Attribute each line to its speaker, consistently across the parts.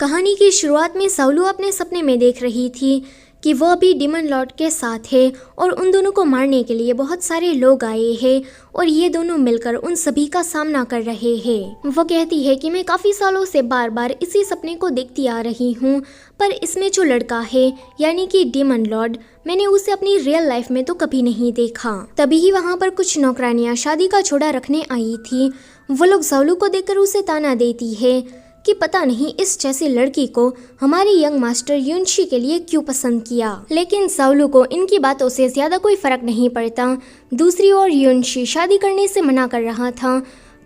Speaker 1: कहानी की शुरुआत में साउलू अपने सपने में देख रही थी कि वो अभी डीमन लॉर्ड के साथ है और उन दोनों को मारने के लिए बहुत सारे लोग आए हैं और ये दोनों मिलकर उन सभी का सामना कर रहे हैं। वो कहती है कि मैं काफ़ी सालों से बार बार इसी सपने को देखती आ रही हूँ, पर इसमें जो लड़का है यानी कि डीमन लॉर्ड, मैंने उसे अपनी रियल लाइफ में तो कभी नहीं देखा। तभी ही वहाँ पर कुछ नौकरानियाँ शादी का जोड़ा रखने आई थी। वो लोग साउलू को देखकर उसे ताना देती है कि पता नहीं इस जैसी लड़की को हमारे यंग मास्टर युनशी के लिए क्यों पसंद किया। लेकिन साउलू को इनकी बातों से ज्यादा कोई फर्क नहीं पड़ता। दूसरी ओर युनशी शादी करने से मना कर रहा था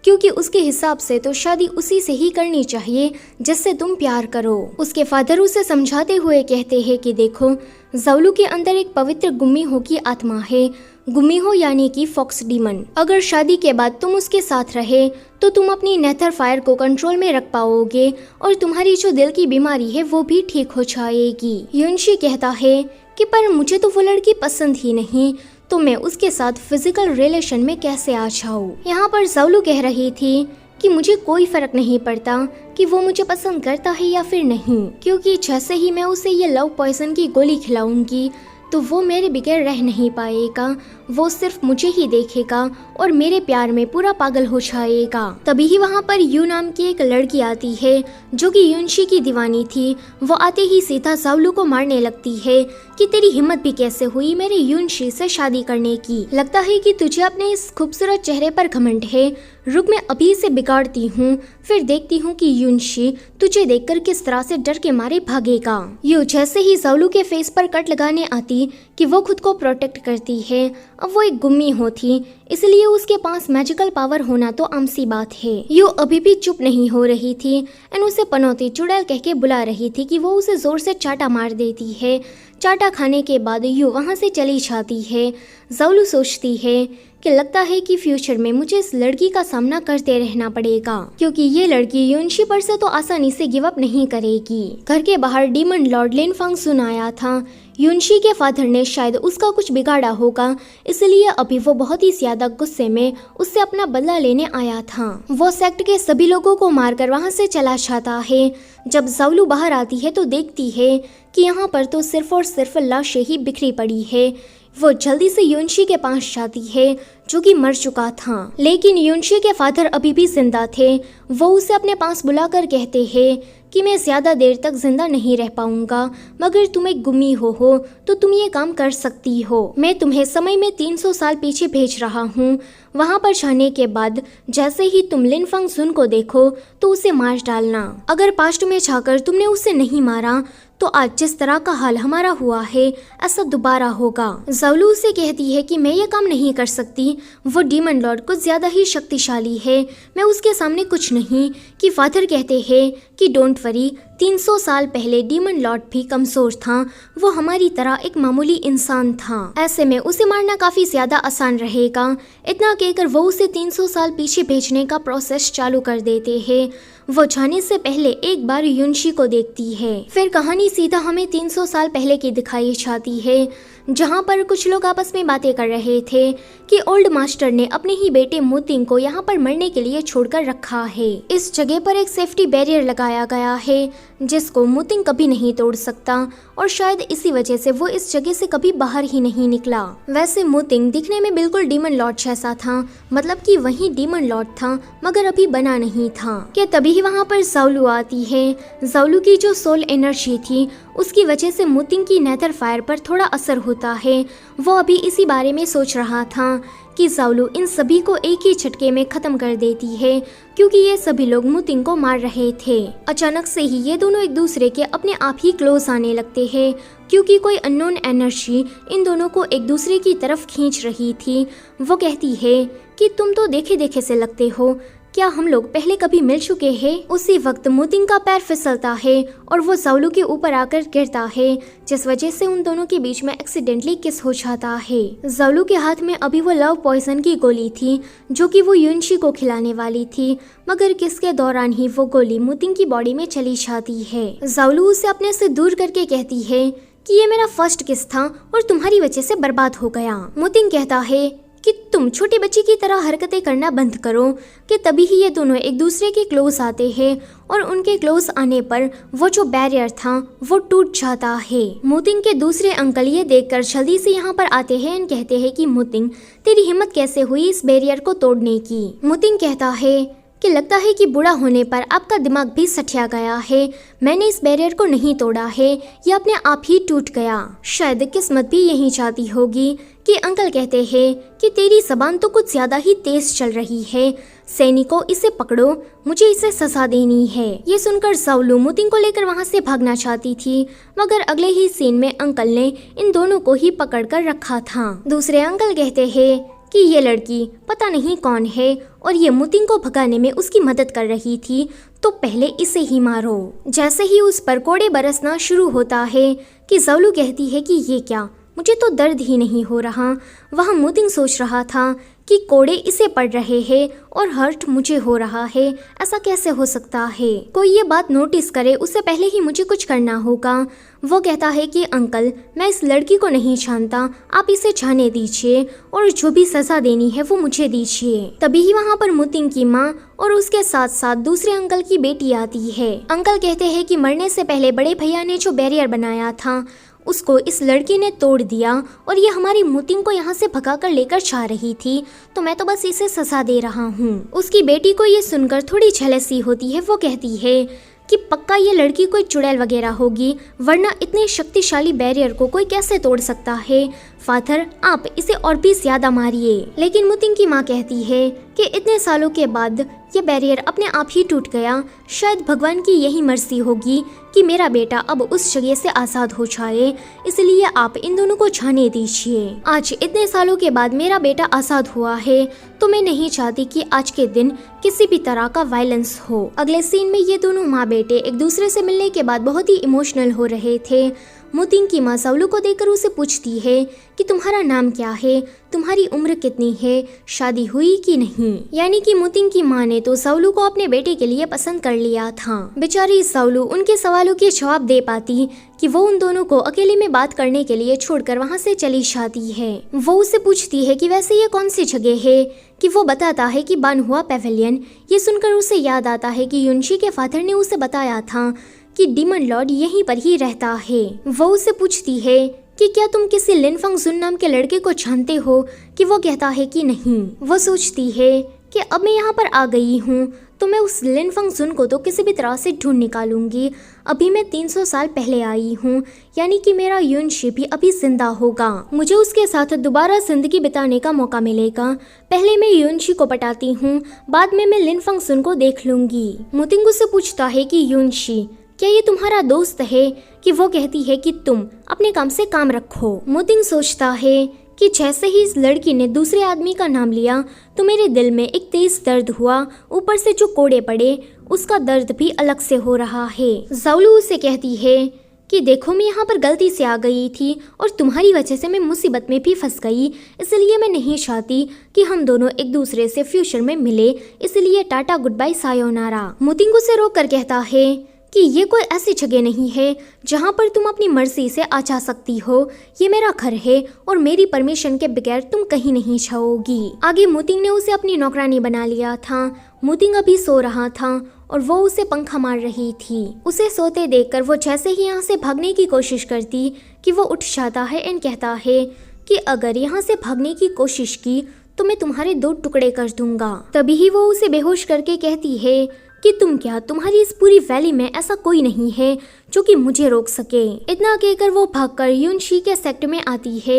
Speaker 1: क्योंकि उसके हिसाब से तो शादी उसी से ही करनी चाहिए जिससे तुम प्यार करो। उसके फादर उसे समझाते हुए कहते हैं कि देखो, साउलू के अंदर एक पवित्र गुम्मीहो की आत्मा है। गुम्मीहो यानी कि फॉक्स डीमन। अगर शादी के बाद तुम उसके साथ रहे तो तुम अपनी नेथर फायर को कंट्रोल में रख पाओगे और तुम्हारी जो दिल की बीमारी है वो भी ठीक हो जाएगी। युनशी कहता है कि पर मुझे तो वो लड़की पसंद ही नहीं, तो मैं उसके साथ फिजिकल रिलेशन में कैसे आ जाऊँ। यहाँ पर साउलू कह रही थी कि मुझे कोई फर्क नहीं पड़ता कि वो मुझे पसंद करता है या फिर नहीं, क्योंकि जैसे ही मैं उसे ये लव पॉइजन की गोली खिलाऊंगी तो वो मेरे बगैर रह नहीं पाएगा। वो सिर्फ मुझे ही देखेगा और मेरे प्यार में पूरा पागल हो जाएगा। तभी ही वहाँ पर यू नाम की एक लड़की आती है जो कि युनशी की दीवानी थी। वो आते ही सीधा साउलू को मारने लगती है कि तेरी हिम्मत भी कैसे हुई मेरे युनशी से शादी करने की। लगता है कि तुझे अपने इस खूबसूरत चेहरे पर घमंड है। रुक, मैं अभी से बिगाड़ती हूँ, फिर देखती हूँ कि युनशी तुझे देखकर किस तरह से डर के मारे भागेगा। यू जैसे ही साउलू के फेस पर कट लगाने आती कि वो खुद को प्रोटेक्ट करती है। अब वो एक गुम्मीहो थी, इसलिए उसके पास मैजिकल पावर होना तो आम सी बात है। यू अभी भी चुप नहीं हो रही थी एंड उसे पनौती चुड़ैल कह के बुला रही थी कि वो उसे जोर से चाटा मार देती है। चाटा खाने के बाद यू वहाँ से चली जाती है। साउलू सोचती है कि लगता है कि फ्यूचर में मुझे इस लड़की का सामना करते रहना पड़ेगा, क्योंकि ये लड़की युनशी पर से तो आसानी से गिव अप नहीं करेगी। घर के बाहर डीमन लॉर्ड लिनफांग सुन आया था। युनशी के फादर ने शायद उसका कुछ बिगाड़ा होगा, इसलिए अभी वो बहुत ही ज्यादा गुस्से में उससे अपना बदला लेने आया था। वो सेक्ट के सभी लोगों को मारकर वहाँ से चला जाता है। जब साउलू बाहर आती है तो देखती है कि यहाँ पर तो सिर्फ और सिर्फ लाशें ही बिखरी पड़ी है। वो जल्दी से युनशी के पास जाती है जो कि मर चुका था, लेकिन युनशी के फादर अभी भी जिंदा थे। वो उसे अपने पास बुलाकर कहते हैं कि मैं ज्यादा देर तक जिंदा नहीं रह पाऊंगा, मगर तुम एक गुम्मीहो हो तो तुम ये काम कर सकती हो। मैं तुम्हें समय में 300 साल पीछे भेज रहा हूँ। वहाँ पर जाने के बाद जैसे ही तुम लिनफांग सुन को देखो तो उसे मार डालना। अगर पास्ट में जाकर तुमने उसे नहीं मारा तो आज जिस तरह का हाल हमारा हुआ है ऐसा दोबारा होगा। साउलू उसे कहती है कि मैं ये काम नहीं कर सकती, वो डीमन लॉर्ड कुछ ज्यादा ही शक्तिशाली है, मैं उसके सामने कुछ नहीं। कि फादर कहते हैं कि डोंट वरी, 300 साल पहले डीमन लॉर्ड भी कमजोर था, वो हमारी तरह एक मामूली इंसान था, ऐसे में उसे मारना काफी ज्यादा आसान रहेगा। इतना कहकर वो उसे 300 साल पीछे भेजने का प्रोसेस चालू कर देते हैं। वो जाने से पहले एक बार युनशी को देखती है। फिर कहानी सीधा हमें 300 साल पहले की दिखाई जाती है, जहाँ पर कुछ लोग आपस में बातें कर रहे थे कि ओल्ड मास्टर ने अपने ही बेटे मुतिंग को यहाँ पर मरने के लिए छोड़कर रखा है। इस जगह पर एक सेफ्टी बैरियर लगाया गया है जिसको मुतिंग कभी नहीं तोड़ सकता और शायद इसी वजह से वो इस जगह से कभी बाहर ही नहीं निकला। वैसे मुतिंग दिखने में बिल्कुल डीमन लॉर्ड जैसा था, मतलब कि वही डीमन लॉर्ड था मगर अभी बना नहीं था। कि तभी ही वहाँ पर साउलू आती है। साउलू की जो सोल एनर्जी थी उसकी वजह से मुतिंग की नेथर फायर पर थोड़ा असर होता है। वो अभी इसी बारे में सोच रहा था कि साउलू इन सभी को एक ही झटके में खत्म कर देती है, क्योंकि ये सभी लोग मुतिंग को मार रहे थे। अचानक से ही ये दोनों एक दूसरे के अपने आप ही क्लोज आने लगते हैं, क्योंकि कोई अननोन एनर्जी इन दोनों को एक दूसरे की तरफ खींच रही थी। वो कहती है कि तुम तो देखे देखे से लगते हो, क्या हम लोग पहले कभी मिल चुके हैं? उसी वक्त मुतिंग का पैर फिसलता है और वो साउलू के ऊपर आकर गिरता है, जिस वजह से उन दोनों के बीच में एक्सीडेंटली किस हो जाता है। साउलू के हाथ में अभी वो लव पॉइजन की गोली थी जो कि वो युनशी को खिलाने वाली थी, मगर किस के दौरान ही वो गोली मुतिंग की बॉडी में चली जाती है। साउलू उसे अपने से दूर करके कहती है कि ये मेरा फर्स्ट किस था और तुम्हारी वजह से बर्बाद हो गया। मुतिंग कहता है कि तुम छोटी बच्ची की तरह हरकतें करना बंद करो। कि तभी ही ये दोनों एक दूसरे के क्लोज आते हैं और उनके क्लोज आने पर वो जो बैरियर था वो टूट जाता है। मुतिंग के दूसरे अंकल ये देखकर जल्दी से यहाँ पर आते हैं और कहते हैं कि मुतिंग, तेरी हिम्मत कैसे हुई इस बैरियर को तोड़ने की। मुतिंग कहता है कि लगता है कि बूढ़ा होने पर आपका दिमाग भी सठिया गया है। मैंने इस बैरियर को नहीं तोड़ा है, ये अपने आप ही टूट गया। शायद किस्मत भी यही चाहती होगी। कि अंकल कहते हैं कि तेरी जबान तो कुछ ज्यादा ही तेज चल रही है। सैनिकों, इसे पकड़ो, मुझे इसे सजा देनी है। ये सुनकर साउलू मुतिंग को लेकर वहाँ से भागना चाहती थी, मगर अगले ही सीन में अंकल ने इन दोनों को ही पकड़ कर रखा था। दूसरे अंकल कहते हैं कि ये लड़की पता नहीं कौन है और ये मुतिंग को भगाने में उसकी मदद कर रही थी, तो पहले इसे ही मारो। जैसे ही उस पर कोड़े बरसना शुरू होता है कि ज़ौलू कहती है कि ये क्या, मुझे तो दर्द ही नहीं हो रहा। वहाँ मुतिंग सोच रहा था कि कोड़े इसे पड़ रहे हैं और हर्ट मुझे हो रहा है, ऐसा कैसे हो सकता है। कोई ये बात नोटिस करे उससे पहले ही मुझे कुछ करना होगा। वो कहता है कि अंकल, मैं इस लड़की को नहीं जानता, आप इसे जाने दीजिए और जो भी सजा देनी है वो मुझे दीजिए। तभी ही वहाँ पर मुतिंग की माँ और उसके साथ साथ दूसरे अंकल की बेटी आती है। अंकल कहते हैं कि मरने से पहले बड़े भैया ने जो बैरियर बनाया था उसको इस लड़की ने तोड़ दिया और ये हमारी मुतिंग को यहाँ से भगा कर लेकर जा रही थी, तो मैं तो बस इसे सजा दे रहा हूँ। उसकी बेटी को ये सुनकर थोड़ी झलसी होती है। वो कहती है कि पक्का ये लड़की कोई चुड़ैल वगैरह होगी, वरना इतने शक्तिशाली बैरियर को कोई कैसे तोड़ सकता है। फादर, आप इसे और भी ज्यादा मारिए। लेकिन मुतिंग की माँ कहती है कि इतने सालों के बाद ये बैरियर अपने आप ही टूट गया। शायद भगवान की यही मर्जी होगी कि मेरा बेटा अब उस जगह से आज़ाद हो जाए, इसलिए आप इन दोनों को जाने दीजिए। आज इतने सालों के बाद मेरा बेटा आज़ाद हुआ है, तो मैं नहीं चाहती कि आज के दिन किसी भी तरह का वायलेंस हो। अगले सीन में ये दोनों माँ बेटे एक दूसरे से मिलने के बाद बहुत ही इमोशनल हो रहे थे। मुतिंग की माँ ज़ौलू को देखकर उसे पूछती है कि तुम्हारा नाम क्या है, तुम्हारी उम्र कितनी है, शादी हुई कि नहीं। यानी कि मुतिंग की माँ ने तो ज़ौलू को अपने बेटे के लिए पसंद कर लिया था। बेचारी ज़ौलू उनके सवालों के जवाब दे पाती कि वो उन दोनों को अकेले में बात करने के लिए छोड़कर वहाँ से चली जाती है। वो उससे पूछती है कि वैसे ये कौन सी जगह है, कि वो बताता है कि बानहुआ पैवेलियन। ये सुनकर उसे याद आता है कि युनशी के फादर ने उसे बताया था कि डीमन लॉर्ड यहीं पर ही रहता है। वो उससे पूछती है कि क्या तुम किसी लिन फंग जुन नाम के लड़के को जानते हो, कि वो कहता है कि नहीं। वो सोचती है कि अब मैं यहाँ पर आ गई हूँ तो मैं उस लिन फंग जुन को तो किसी भी तरह से ढूंढ निकालूंगी। अभी मैं 300 साल पहले आई हूँ, यानी कि मेरा युनशी भी अभी जिंदा होगा। मुझे उसके साथ दोबारा जिंदगी बिताने का मौका मिलेगा। पहले मैं युनशी को पटाती हूँ, बाद में मैं लिन फंग जुन को देख लूंगी। मुतिंग उससे पूछता है कि युनशी, क्या ये तुम्हारा दोस्त है, कि वो कहती है कि तुम अपने काम से काम रखो। मुतिंग सोचता है कि जैसे ही इस लड़की ने दूसरे आदमी का नाम लिया तो मेरे दिल में एक तेज दर्द हुआ, ऊपर से जो कोड़े पड़े उसका दर्द भी अलग से हो रहा है। ज़ौलू उसे कहती है कि देखो, मैं यहाँ पर गलती से आ गई थी और तुम्हारी वजह से मैं मुसीबत में भी फंस गई, इसलिए मैं नहीं चाहती कि हम दोनों एक दूसरे से फ्यूचर में मिले, इसलिए टाटा गुड बाय सायोनारा। मुतिंग उसे रोक कर कहता है कि ये कोई ऐसी जगह नहीं है जहाँ पर तुम अपनी मर्जी से आ जा सकती हो। ये मेरा घर है और मेरी परमिशन के बगैर तुम कहीं नहीं जाओगी। आगे मुतिंग ने उसे अपनी नौकरानी बना लिया था। मुतिंग अभी सो रहा था और वो उसे पंखा मार रही थी। उसे सोते देखकर वो जैसे ही यहाँ से भागने की कोशिश करती कि वो उठ जाता है एंड कहता है कि अगर यहाँ से भागने की कोशिश की तो मैं तुम्हारे 2 टुकड़े कर दूंगा। तभी ही वो उसे बेहोश करके कहती है कि तुम क्या, तुम्हारी इस पूरी वैली में ऐसा कोई नहीं है जो कि मुझे रोक सके। इतना कहकर वो भागकर युनशी के सेक्टर में आती है।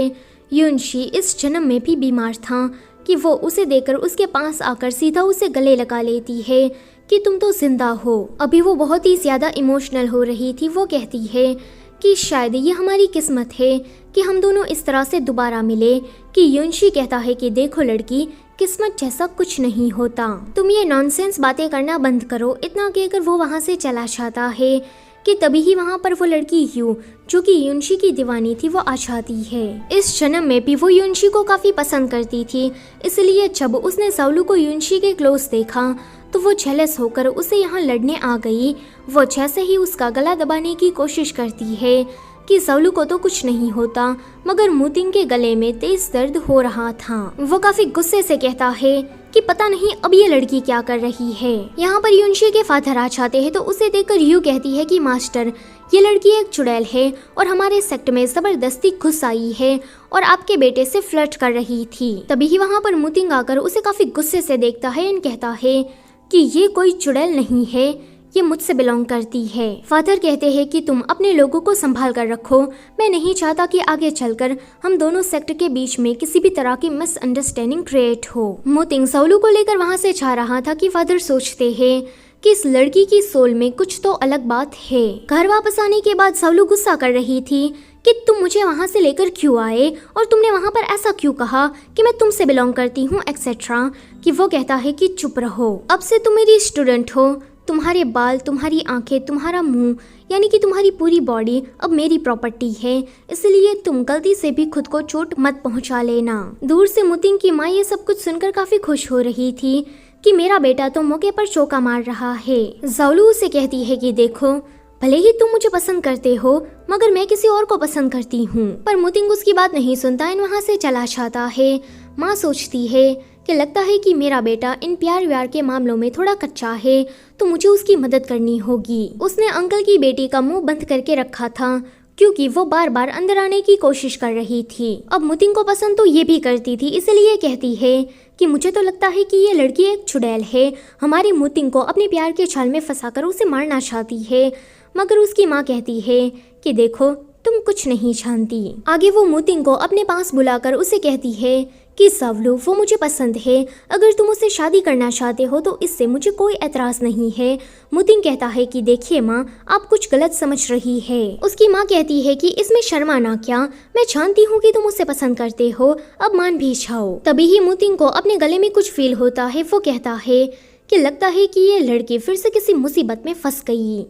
Speaker 1: युनशी इस जन्म में भी बीमार था कि वो उसे देखकर उसके पास आकर सीधा उसे गले लगा लेती है कि तुम तो जिंदा हो। अभी वो बहुत ही ज्यादा इमोशनल हो रही थी। वो कहती है कि शायद ये हमारी किस्मत है कि हम दोनों इस तरह से दोबारा मिले। कि युनशी कहता है कि देखो लड़की, किस्मत जैसा कुछ नहीं होता, तुम ये नॉनसेंस बातें करना बंद करो। इतना कहकर वो वहाँ से चला जाता है कि तभी ही वहाँ पर वो लड़की यू, जो कि युनशी की दीवानी थी, वो आ जाती है। इस जन्म में भी वो युनशी को काफी पसंद करती थी, इसलिए जब उसने ज़ौलू को युनशी के क्लोज देखा तो वो जेलस होकर उसे यहाँ लड़ने आ गई। वो जैसे ही उसका गला दबाने की कोशिश करती है कि ज़ालू को तो कुछ नहीं होता, मगर मुतिंग के गले में तेज दर्द हो रहा था। वो काफी गुस्से से कहता है कि पता नहीं अब ये लड़की क्या कर रही है। यहाँ पर युनशी के फादर आ जाते हैं तो उसे देखकर यू कहती है कि मास्टर, ये लड़की एक चुड़ैल है और हमारे सेक्ट में जबरदस्ती घुस आई है और आपके बेटे से फ्लर्ट कर रही थी। तभी ही वहाँ पर मुतिंग आकर उसे काफी गुस्से से देखता है और कहता है कि ये कोई चुड़ैल नहीं है, ये मुझसे बिलोंग करती है। फादर कहते हैं कि तुम अपने लोगों को संभाल कर रखो, मैं नहीं चाहता कि आगे चलकर हम दोनों सेक्ट के बीच में किसी भी तरह की मिसअंडरस्टैंडिंग क्रिएट हो। मुतिंग ज़ालू को लेकर वहाँ से जा रहा था कि फादर सोचते हैं कि इस लड़की की सोल में कुछ तो अलग बात है। घर वापस आने के बाद ज़ालू गुस्सा कर रही थी कि तुम मुझे वहाँ से लेकर क्यों आए और तुमने वहाँ पर ऐसा क्यों कहा कि मैं तुमसे बिलोंग करती हूँ एक्सेट्रा। कि वो कहता है कि चुप रहो, अब से तुम मेरी स्टूडेंट हो, तुम्हारे बाल, तुम्हारी आंखें, तुम्हारा मुंह, यानी कि तुम्हारी पूरी बॉडी अब मेरी प्रॉपर्टी है, इसलिए तुम गलती से भी खुद को चोट मत पहुंचा लेना। दूर से मुतिंग की माँ ये सब कुछ सुनकर काफी खुश हो रही थी कि मेरा बेटा तो मौके पर चौका मार रहा है। ज़ालू उसे कहती है कि देखो, भले ही तुम मुझे पसंद करते हो मगर मैं किसी और को पसंद करती हूँ। पर मुतिंग उसकी बात नहीं सुनता और वहाँ से चला जाता है। माँ सोचती है कि लगता है कि मेरा बेटा इन प्यार व्यार के मामलों में थोड़ा कच्चा है, तो मुझे उसकी मदद करनी होगी। उसने अंकल की बेटी का मुंह बंद करके रखा था क्योंकि वो बार बार अंदर आने की कोशिश कर रही थी। अब मुतिंग को पसंद तो ये भी करती थी, इसलिए कहती है कि मुझे तो लगता है कि ये लड़की एक चुड़ैल है, हमारी मुतिंग को अपने प्यार के छाल में फंसाकर उसे मारना चाहती है। मगर उसकी माँ कहती है कि देखो, तुम कुछ नहीं जानती। आगे वो मुतिंग को अपने पास बुलाकर उसे कहती है कि ज़ालू, वो मुझे पसंद है, अगर तुम उससे शादी करना चाहते हो तो इससे मुझे कोई एतराज़ नहीं है। मुतिंग कहता है कि देखिए माँ, आप कुछ गलत समझ रही है। उसकी माँ कहती है कि इसमें शर्माना क्या, मैं जानती हूँ कि तुम उसे पसंद करते हो, अब मान भी जाओ। तभी ही मुतिंग को अपने गले में कुछ फील होता है। वो कहता है कि लगता है कि ये लड़की फिर से किसी मुसीबत में फंस गई।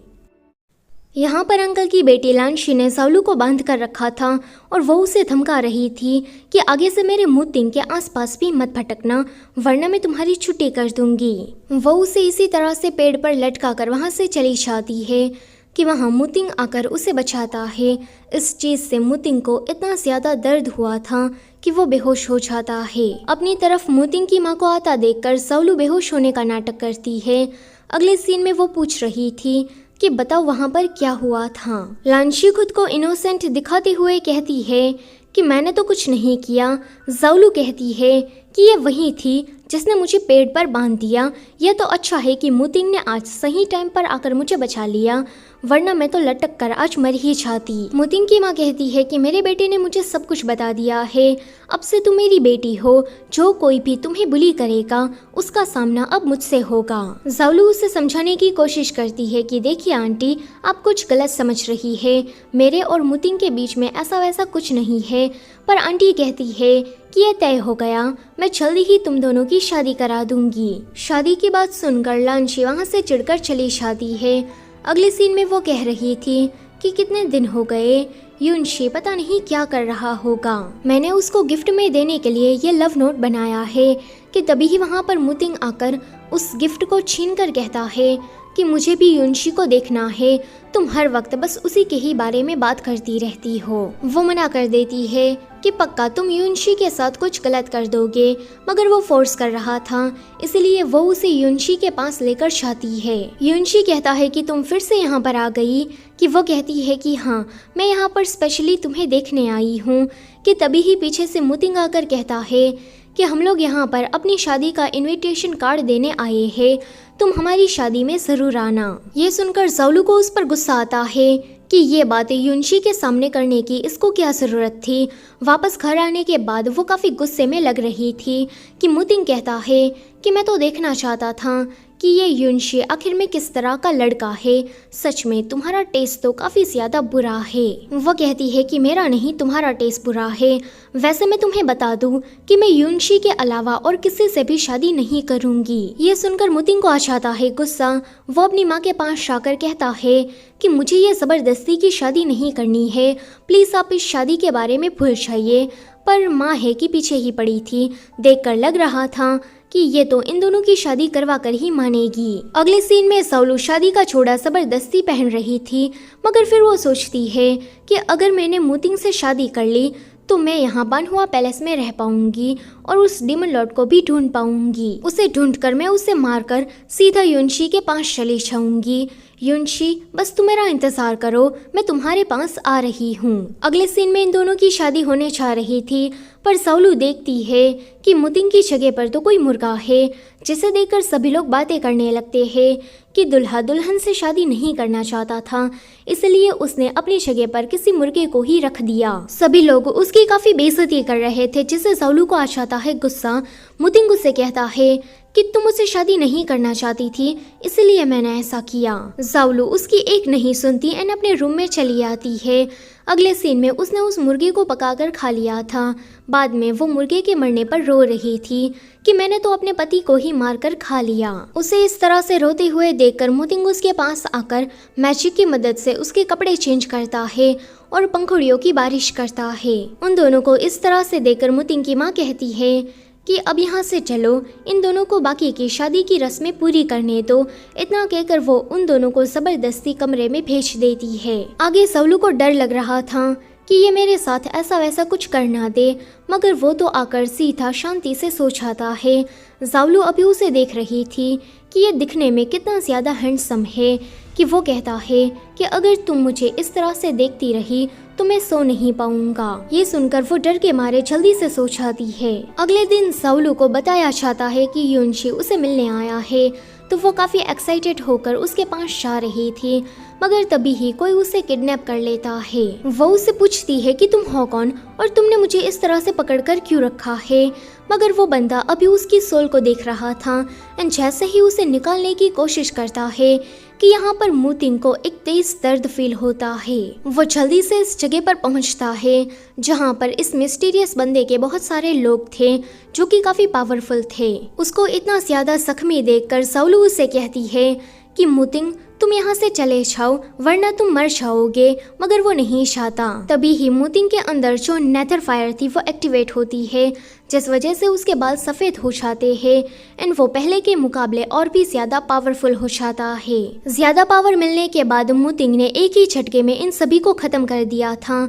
Speaker 1: यहाँ पर अंकल की बेटी लांशी ने ज़ालू को बांध कर रखा था और वो उसे धमका रही थी कि आगे से मेरे मुतिंग के आसपास भी मत भटकना, वरना मैं तुम्हारी छुट्टी कर दूंगी। वो उसे इसी तरह से पेड़ पर लटका कर वहाँ से चली जाती है कि वहाँ मुतिंग आकर उसे बचाता है। इस चीज़ से मुतिंग को इतना ज़्यादा दर्द हुआ था कि वो बेहोश हो जाता है। अपनी तरफ मुतिंग की माँ को आता देखकर ज़ालू बेहोश होने का नाटक करती है। अगले सीन में वो पूछ रही थी कि बताओ वहाँ पर क्या हुआ था। लांशी खुद को इनोसेंट दिखाते हुए कहती है कि मैंने तो कुछ नहीं किया। ज़ालू कहती है कि ये वही थी जिसने मुझे पेड़ पर बांध दिया। यह तो अच्छा है कि मुतिंग ने आज सही टाइम पर आकर मुझे बचा लिया, वरना मैं तो लटक कर आज मर ही जाती। मुतिंग की माँ कहती है कि मेरे बेटे ने मुझे सब कुछ बता दिया है, अब से तुम मेरी बेटी हो, जो कोई भी तुम्हें बुली करेगा उसका सामना अब मुझसे होगा। ज़ालू उसे समझाने की कोशिश करती है कि देखिए आंटी, आप कुछ गलत समझ रही है, मेरे और मुतिंग के बीच में ऐसा वैसा कुछ नहीं है। पर आंटी कहती है कि यह तय हो गया, मैं जल्दी ही तुम दोनों की शादी करा दूंगी। शादी की बात सुनकर लांशी वहाँ से चिढ़कर चली जाती है। अगले सीन में वो कह रही थी कि कितने दिन हो गए, युनशी पता नहीं क्या कर रहा होगा, मैंने उसको गिफ्ट में देने के लिए ये लव नोट बनाया है। कि तभी ही वहाँ पर मुतिंग आकर उस गिफ्ट को छीन कर कहता है कि मुझे भी युनशी को देखना है, तुम हर वक्त बस उसी के ही बारे में बात करती रहती हो। वो मना कर देती है कि पक्का तुम युनशी के साथ कुछ गलत कर दोगे, मगर वो फोर्स कर रहा था, इसलिए वो उसे युनशी के पास लेकर जाती है। युनशी कहता है कि तुम फिर से यहाँ पर आ गई। कि वो कहती है कि हाँ, मैं यहाँ पर स्पेशली तुम्हें देखने आई हूँ। कि तभी ही पीछे से मुतिंग आकर कहता है कि हम लोग यहाँ पर अपनी शादी का इनविटेशन कार्ड देने आए हैं, तुम हमारी शादी में ज़रूर आना। ये सुनकर ज़ालू को उस पर गुस्सा आता है कि ये बातें युनशी के सामने करने की इसको क्या ज़रूरत थी। वापस घर आने के बाद वो काफ़ी गुस्से में लग रही थी कि मुतिंग कहता है कि मैं तो देखना चाहता था कि ये युनशी आखिर में किस तरह का लड़का है, सच में तुम्हारा टेस्ट तो काफ़ी ज़्यादा बुरा है। वो कहती है कि मेरा नहीं, तुम्हारा टेस्ट बुरा है। वैसे मैं तुम्हें बता दूं कि मैं युनशी के अलावा और किसी से भी शादी नहीं करूंगी। ये सुनकर मुतिंग को आ जाता है गुस्सा। वो अपनी माँ के पास जाकर कहता है कि मुझे ये ज़बरदस्ती की शादी नहीं करनी है, प्लीज़ आप इस शादी के बारे में भूल जाइए। पर माँ है कि पीछे ही पड़ी थी, देखकर लग रहा था कि ये तो इन दोनों की शादी करवा कर ही मानेगी। अगले सीन में साउलू शादी का छोड़ा जबरदस्ती पहन रही थी, मगर फिर वो सोचती है कि अगर मैंने मुतिंग से शादी कर ली तो मैं यहाँ बानहुआ पैलेस में रह पाऊंगी और उस डिमन लॉर्ड को भी ढूंढ पाऊंगी। उसे ढूंढकर मैं उसे मारकर सीधा युनशी के पास चली जाऊंगी। युनशी, बस तुम मेरा इंतजार करो, मैं तुम्हारे पास आ रही हूँ। अगले सीन में इन दोनों की शादी होने जा रही थी, पर साउलू देखती है कि मुतिंग की जगह पर तो कोई मुर्गा है, जिसे देखकर सभी लोग बातें करने लगते हैं कि दुल्हा दुल्हन से शादी नहीं करना चाहता था, इसलिए उसने अपनी जगह पर किसी मुर्गे को ही रख दिया। सभी लोग उसकी काफी बेइज्जती कर रहे थे, जिससे साउलू को आ जाता है गुस्सा। मुतिंग उससे कहता है कि तुम मुझसे शादी नहीं करना चाहती थी, इसलिए मैंने ऐसा किया। साउलू उसकी एक नहीं सुनती एंड अपने रूम में चली आती है। अगले सीन में उसने उस मुर्गे को पकाकर खा लिया था। बाद में वो मुर्गे के मरने पर रो रही थी कि मैंने तो अपने पति को ही मारकर खा लिया। उसे इस तरह से रोते हुए देखकर मुतिंग उसके पास आकर मैजिक की मदद से उसके कपड़े चेंज करता है और पंखुड़ियों की बारिश करता है। उन दोनों को इस तरह से देखकर मुतिंग की माँ कहती है कि अब यहाँ से चलो, इन दोनों को बाकी की शादी की रस्में पूरी करने दो। इतना कहकर वो उन दोनों को जबरदस्ती कमरे में भेज देती है। आगे साउलू को डर लग रहा था कि ये मेरे साथ ऐसा वैसा कुछ कर ना दे, मगर वो तो आकर सीधा शांति से सो जाता है। साउलू अभी उसे देख रही थी कि ये दिखने में कितना ज़्यादा हैंडसम है कि वो कहता है कि अगर तुम मुझे इस तरह से देखती रही तो मैं सो नहीं पाऊंगा। ये सुनकर वो डर के मारे जल्दी से सो जाती है। अगले दिन साउलू को बताया जाता है कि युनशी उसे मिलने आया है, तो वो काफी एक्साइटेड होकर उसके पास जा रही थी, मगर तभी ही कोई उसे किडनैप कर लेता है। वो उसे पूछती है कि तुम हो कौन और तुमने मुझे इस तरह से पकड़कर क्यों रखा है, मगर वो बंदा अभी उसकी सोल को देख रहा था एंड जैसे ही उसे निकालने की कोशिश करता है कि यहाँ पर मुतिंग को एक तेज दर्द फील होता है। वो जल्दी से इस जगह पर पहुँचता है जहाँ पर इस मिस्टीरियस बंदे के बहुत सारे लोग थे जो कि काफी पावरफुल थे। उसको इतना ज्यादा जख्मी देखकर साउलू उसे कहती है कि मुतिंग, तुम यहाँ से चले जाओ वरना तुम मर जाओगे, मगर वो नहीं चाहता। तभी ही मुतिंग के अंदर जो नेथर फायर थी वो एक्टिवेट होती है, जिस वजह से उसके बाल सफ़ेद हो जाते हैं एंड वो पहले के मुकाबले और भी ज़्यादा पावरफुल हो जाता है। ज़्यादा पावर मिलने के बाद मुतिंग ने एक ही झटके में इन सभी को ख़त्म कर दिया था।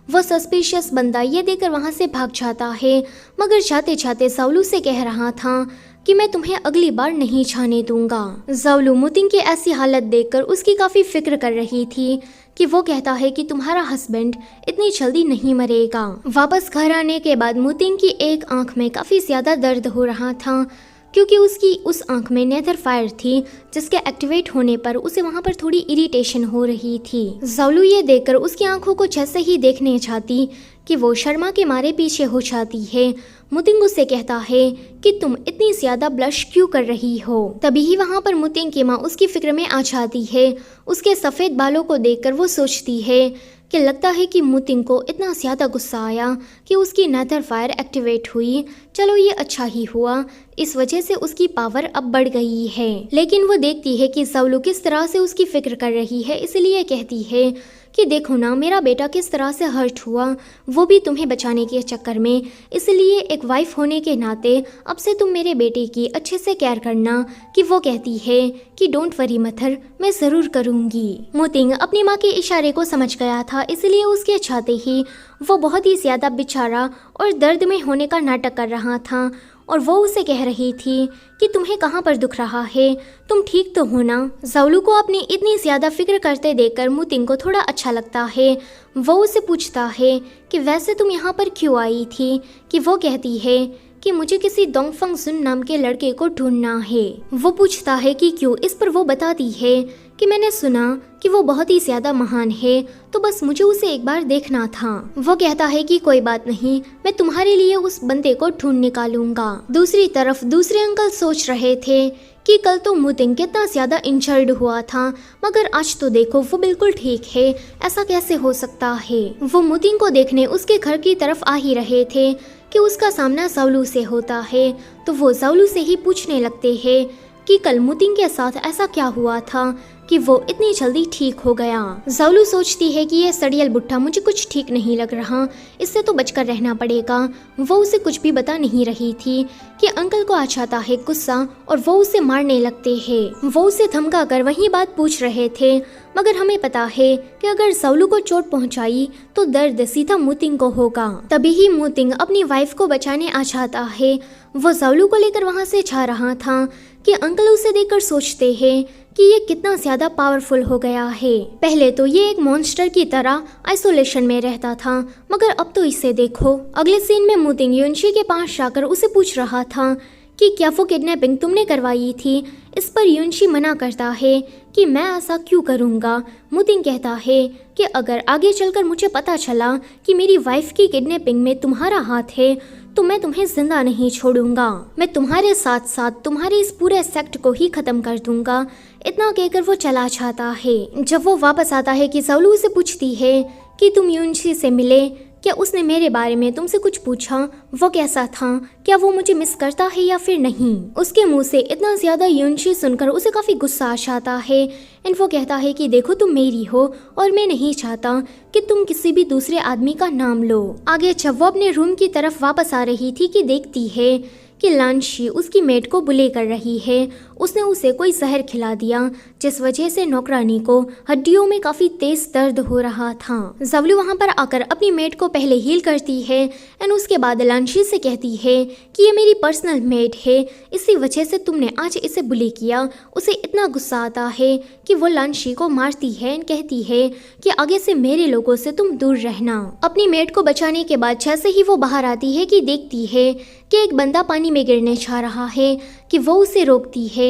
Speaker 1: वो सस्पिशियस बंदा ये देखकर वहाँ से भाग जाता है, मगर जाते जाते साउलू से कह रहा था कि मैं तुम्हें अगली बार नहीं जाने दूंगा। साउलू मुतिंग की ऐसी हालत देखकर उसकी काफ़ी फिक्र कर रही थी कि वो कहता है कि तुम्हारा हस्बैंड इतनी जल्दी नहीं मरेगा। वापस घर आने के बाद मुतिंग की एक आंख में काफ़ी ज़्यादा दर्द हो रहा था, क्योंकि उसकी उस आंख में नेथर फायर थी, जिसके एक्टिवेट होने पर उसे वहां पर थोड़ी इरिटेशन हो रही थी। साउलू ये देखकर उसकी आंखों को जैसे ही देखने जाती कि वो शर्मा के मारे पीछे हो जाती है। मुतिंग उससे कहता है कि तुम इतनी ज्यादा ब्लश क्यों कर रही हो। तभी ही वहाँ पर मुतिंग की माँ उसकी फिक्र में आ जाती है। उसके सफ़ेद बालों को देखकर वो सोचती है कि लगता है कि मुतिंग को इतना ज़्यादा गुस्सा आया कि उसकी नेथर फायर एक्टिवेट हुई। चलो ये अच्छा ही हुआ, इस वजह से उसकी पावर अब बढ़ गई है। लेकिन वो देखती है कि साउलू किस तरह से उसकी फिक्र कर रही है, इसलिए कहती है कि देखो ना मेरा बेटा किस तरह से हर्ट हुआ, वो भी तुम्हें बचाने के चक्कर में, इसलिए एक वाइफ होने के नाते अब से तुम मेरे बेटे की अच्छे से केयर करना। कि वो कहती है कि डोंट वरी मदर, मैं ज़रूर करूँगी। मुतिंग अपनी माँ के इशारे को समझ गया था, इसलिए उसके चाहते ही वो बहुत ही ज़्यादा बेचारा और दर्द में होने का नाटक कर रहा था और वो उसे कह रही थी कि तुम्हें कहाँ पर दुख रहा है, तुम ठीक तो हो ना। साउलू को अपनी इतनी ज़्यादा फिक्र करते देखकर मुतिंग को थोड़ा अच्छा लगता है। वो उसे पूछता है कि वैसे तुम यहाँ पर क्यों आई थी। कि वो कहती है कि मुझे किसी दोंगफंग सुन नाम के लड़के को ढूंढना है। वो पूछता है कि क्यों, इस पर वो बताती है कि मैंने सुना कि वो बहुत ही ज़्यादा महान है, तो बस मुझे उसे एक बार देखना था। वो कहता है कि कोई बात नहीं, मैं तुम्हारे लिए उस बंदे को ढूंढ निकालूंगा। दूसरी तरफ दूसरे अंकल सोच रहे थे कि कल तो मुतिंग कितना ज़्यादा इंजर्ड हुआ था, मगर आज तो देखो वो बिल्कुल ठीक है, ऐसा कैसे हो सकता है। वो मुतिंग को देखने उसके घर की तरफ आ ही रहे थे कि उसका सामना साउलू से होता है, तो वो साउलू से ही पूछने लगते हैं कि कल मुतिंग के साथ ऐसा क्या हुआ था कि वो इतनी जल्दी ठीक हो गया। ज़ालू सोचती है कि ये सड़ियल बुट्टा मुझे कुछ ठीक नहीं लग रहा, इससे तो बचकर रहना पड़ेगा। वो उसे कुछ भी बता नहीं रही थी कि अंकल को आ जाता है गुस्सा और वो उसे मारने लगते हैं। वो उसे धमका कर वही बात पूछ रहे थे, मगर हमें पता है कि अगर ज़ालू को चोट पहुंचाई तो दर्द सीधा मुतिंग को होगा। तभी ही मुतिंग अपनी वाइफ को बचाने आ जाता है। वो ज़ालू को लेकर वहां से जा रहा था कि अंकल उसे देखकर सोचते हैं कि ये कितना ज्यादा पावरफुल हो गया है। पहले तो ये एक मॉन्स्टर की तरह आइसोलेशन में रहता था, मगर अब तो इसे देखो। अगले सीन में मुतिंग युनशी के पास जाकर उसे पूछ रहा था कि क्या वो किडनैपिंग तुमने करवाई थी। इस पर युनशी मना करता है कि मैं ऐसा क्यों करूँगा। मुतिंग कहता है कि अगर आगे चलकर मुझे पता चला कि मेरी वाइफ की किडनैपिंग में तुम्हारा हाथ है तो मैं तुम्हें जिंदा नहीं छोड़ूंगा। मैं तुम्हारे साथ साथ तुम्हारे इस पूरे सेक्ट को ही खत्म कर दूंगा। इतना कहकर वो चला जाता है। जब वो वापस आता है कि ज़ालू उसे पूछती है कि तुम युनशी से मिले, क्या उसने मेरे बारे में तुमसे कुछ पूछा, वो कैसा था, क्या वो मुझे मिस करता है या फिर नहीं। उसके मुंह से इतना ज्यादा युनशी सुनकर उसे काफी गुस्सा आ जाता है। एंड वो कहता है कि देखो तुम मेरी हो और मैं नहीं चाहता कि तुम किसी भी दूसरे आदमी का नाम लो। आगे जब वो अपने रूम की तरफ वापस आ रही थी कि देखती है कि लांशी उसकी मेड को बुले कर रही है। उसने उसे कोई जहर खिला दिया जिस वजह से नौकरानी को हड्डियों में काफी तेज दर्द हो रहा था। ज़ालू वहां पर आकर अपनी मेड को पहले हील करती है एंड उसके बाद लांशी से कहती है कि ये मेरी पर्सनल मेड है, इसी वजह से तुमने आज इसे बुली किया। उसे इतना गुस्सा आता है कि वो लांशी को मारती है एंड कहती है कि आगे से मेरे लोगों से तुम दूर रहना। अपनी मेड को बचाने के बाद जैसे ही वो बाहर आती है कि देखती है कि एक बंदा पानी में गिरने जा रहा है कि वो उसे रोकती है।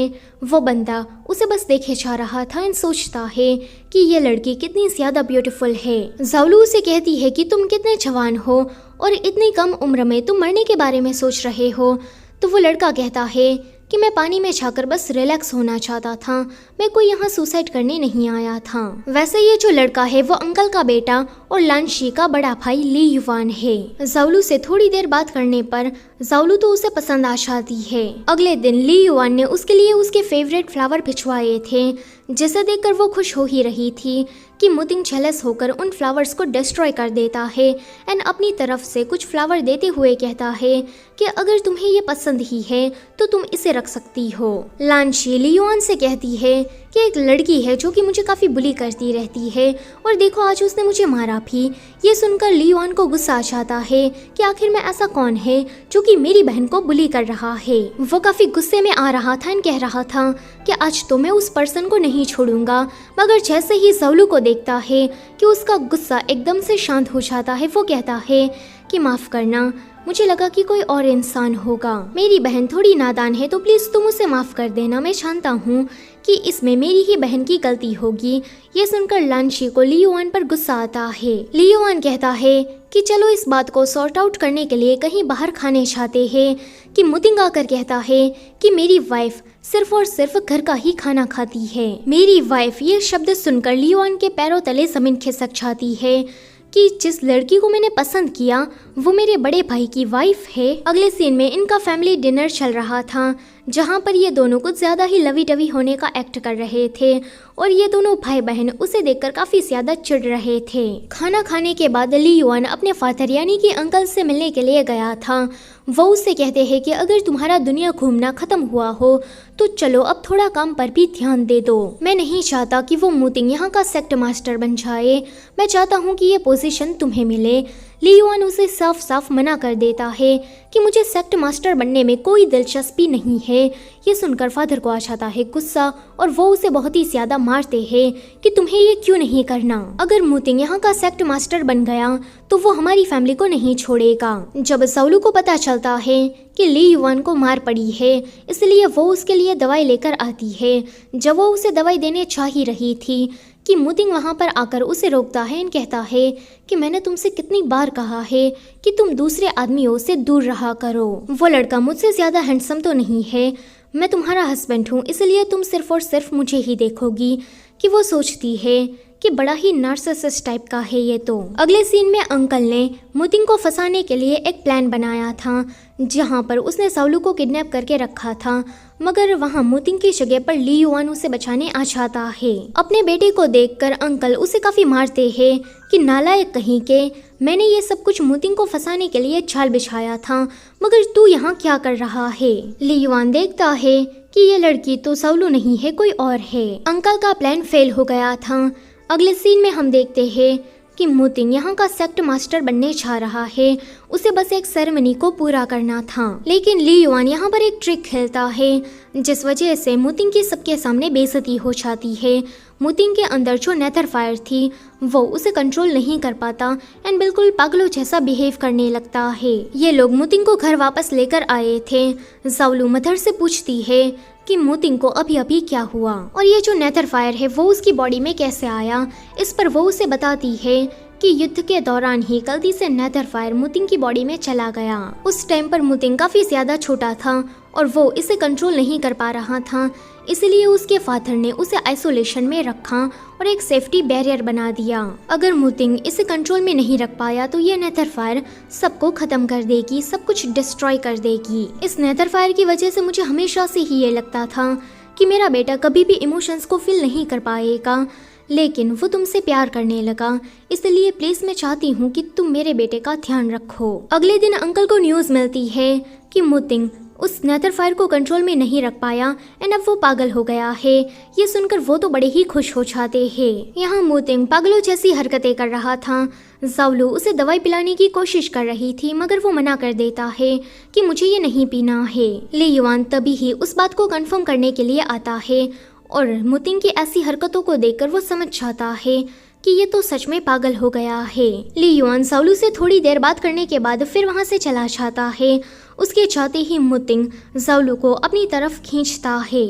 Speaker 1: वो बंदा उसे बस देखे जा रहा था एंड सोचता है कि ये लड़की कितनी ज्यादा ब्यूटीफुल है। ज़ालू उसे कहती है कि तुम कितने जवान हो और इतनी कम उम्र में तुम मरने के बारे में सोच रहे हो। तो वो लड़का कहता है कि मैं पानी में जाकर बस रिलैक्स होना चाहता था, मैं कोई यहाँ सुसाइड करने नहीं आया था। वैसे ये जो लड़का है वो अंकल का बेटा और लांशी का बड़ा भाई ली युवान है। ज़ालू से थोड़ी देर बात करने पर ज़ालू तो उसे पसंद आ जाती है। अगले दिन ली युवान ने उसके लिए उसके फेवरेट फ्लावर भिजवाए थे, जिसे देखकर वो खुश हो ही रही थी कि मुतिंग जेलस होकर उन फ्लावर्स को डिस्ट्रॉय कर देता है एंड अपनी तरफ से कुछ फ्लावर देते हुए कहता है कि अगर तुम्हें ये पसंद ही है तो तुम इसे रख सकती हो। लांशी लियोन से कहती है कि एक लड़की है जो कि मुझे काफी बुली करती रहती है और देखो आज उसने मुझे मारा भी। ये सुनकर लियोन को गुस्सा आ जाता है कि आखिर में ऐसा कौन है जो कि मेरी बहन को बुली कर रहा है। वो काफी गुस्से में आ रहा था एंड कह रहा था कि आज तो मैं उस पर्सन को नहीं छोड़ूंगा, मगर जैसे ही ज़ालू को देखता है कि उसका गुस्सा एकदम से शांत हो जाता है। वो कहता है कि माफ करना, मुझे लगा कि कोई और इंसान होगा। मेरी बहन थोड़ी नादान है तो प्लीज तुम उसे माफ कर देना। मैं जानता हूँ कि इसमें मेरी ही बहन की गलती होगी। ये सुनकर लांशी को लियोन पर गुस्सा आता है। लियोन कहता है कि चलो इस बात को सॉर्ट आउट करने के लिए कहीं बाहर खाने जाते हैं। कि मुतिंग आकर कहता है कि मेरी वाइफ सिर्फ और सिर्फ घर का ही खाना खाती है। मेरी वाइफ ये शब्द सुनकर लियोन के पैरों तले जमीन खिसक जाती है कि जिस लड़की को मैंने पसंद किया वो मेरे बड़े भाई की वाइफ है। अगले सीन में इनका फैमिली डिनर चल रहा था, जहाँ पर ये दोनों कुछ ज्यादा ही लवी डवी होने का एक्ट कर रहे थे और ये दोनों भाई बहन उसे देखकर काफी ज्यादा चिढ़ रहे थे। खाना खाने के बाद लियोन अपने फादर यानी कि अंकल से मिलने के लिए गया था। वो उससे कहते हैं कि अगर तुम्हारा दुनिया घूमना खत्म हुआ हो तो चलो अब थोड़ा काम पर भी ध्यान दे दो। मैं नहीं चाहता कि वो मुतिंग यहाँ का सेक्ट मास्टर बन जाए, मैं चाहता हूँ कि ये पोजीशन तुम्हें मिले। लियोन उसे साफ साफ मना कर देता है कि मुझे सेक्ट मास्टर बनने में कोई दिलचस्पी नहीं है। ये सुनकर फादर को आ जाता है गुस्सा और वो उसे बहुत ही ज्यादा मारते हैं कि तुम्हें ये क्यों नहीं करना। अगर मुतिंग यहाँ का सेक्ट मास्टर बन गया तो वो हमारी फैमिली को नहीं छोड़ेगा। जब ज़ालू को पता चलता है कि ली युवान को मार पड़ी है, इसलिए वो उसके लिए दवाई लेकर आती है। जब वो उसे दवाई देने चाह ही रही थी कि मुतिंग वहाँ पर आकर उसे रोकता है और कहता है कि मैंने तुमसे कितनी बार कहा है कि तुम दूसरे आदमियों से दूर रहा करो। वो लड़का मुझसे ज्यादा हैंडसम तो नहीं है, मैं तुम्हारा हस्बैंड हूँ, इसलिए तुम सिर्फ और सिर्फ मुझे ही देखोगी। कि वो सोचती है कि बड़ा ही नार्सिसिस्ट टाइप का है ये तो। अगले सीन में अंकल ने मुतिंग को फंसाने के लिए एक प्लान बनाया था, जहाँ पर उसने ज़ालू को किडनैप करके रखा था मगर वहाँ मुतिंग की जगह पर ली युआन उसे बचाने आ जाता है। अपने बेटे को देखकर अंकल उसे काफी मारते हैं कि नालायक कहीं के, मैंने ये सब कुछ मुतिंग को फंसाने के लिए जाल बिछाया था, मगर तू यहाँ क्या कर रहा है। ली युआन देखता है कि ये लड़की तो साउलू नहीं है, कोई और है। अंकल का प्लान फेल हो गया था। अगले सीन में हम देखते हैं कि मुतिंग यहाँ का सेक्ट मास्टर बनने जा रहा है। उसे बस एक सेरेमनी को पूरा करना था, लेकिन ली युआन यहाँ पर एक ट्रिक खेलता है जिस वजह से मुतिंग की सबके सामने बेइज्जती हो जाती है। मुतिंग के अंदर जो नेथर फायर थी वो उसे कंट्रोल नहीं कर पाता एंड बिल्कुल पागलों जैसा बिहेव करने लगता है। ये लोग मुतिंग को घर वापस लेकर आए थे। साउलू मदर से पूछती है कि मुतिंग को अभी अभी क्या हुआ और ये जो नेथर फायर है वो उसकी बॉडी में कैसे आया। इस पर वो उसे बताती है कि युद्ध के दौरान ही गलती से नेथर फायर मुतिंग की बॉडी में चला गया। उस टाइम पर मुतिंग काफी ज्यादा छोटा था और वो इसे कंट्रोल नहीं कर पा रहा था, इसलिए उसके फादर ने उसे आइसोलेशन में रखा और एक सेफ्टी बैरियर बना दिया। अगर मुतिंग इसे कंट्रोल में नहीं रख पाया तो ये नेथर फायर सबको खत्म कर देगी, सब कुछ डिस्ट्रॉय कर देगी। इस नेथर फायर की वजह से मुझे हमेशा से ही ये लगता था कि मेरा बेटा कभी भी इमोशंस को फील नहीं कर पाएगा, लेकिन वो तुमसे प्यार करने लगा, इसलिए प्लीज मैं चाहती हूँ कि तुम मेरे बेटे का ध्यान रखो। अगले दिन अंकल को न्यूज मिलती है कि मुतिंग उस नेथर फायर को कंट्रोल में नहीं रख पाया एंड अब वो पागल हो गया है। ये सुनकर वो तो बड़े ही खुश हो जाते हैं। यहाँ मुतिंग पागलों जैसी हरकतें कर रहा था। साउलू उसे दवाई पिलाने की कोशिश कर रही थी, मगर वो मना कर देता है कि मुझे ये नहीं पीना है। ली युआन तभी ही उस बात को कंफर्म करने के लिए आता है और मुतिंग की ऐसी हरकतों को देखकर वो समझ जाता है कि ये तो सच में पागल हो गया है। ली युआन साउलू से थोड़ी देर बात करने के बाद फिर वहाँ से चला जाता है। उसके जाते ही मुतिंग साउलू को अपनी तरफ खींचता है।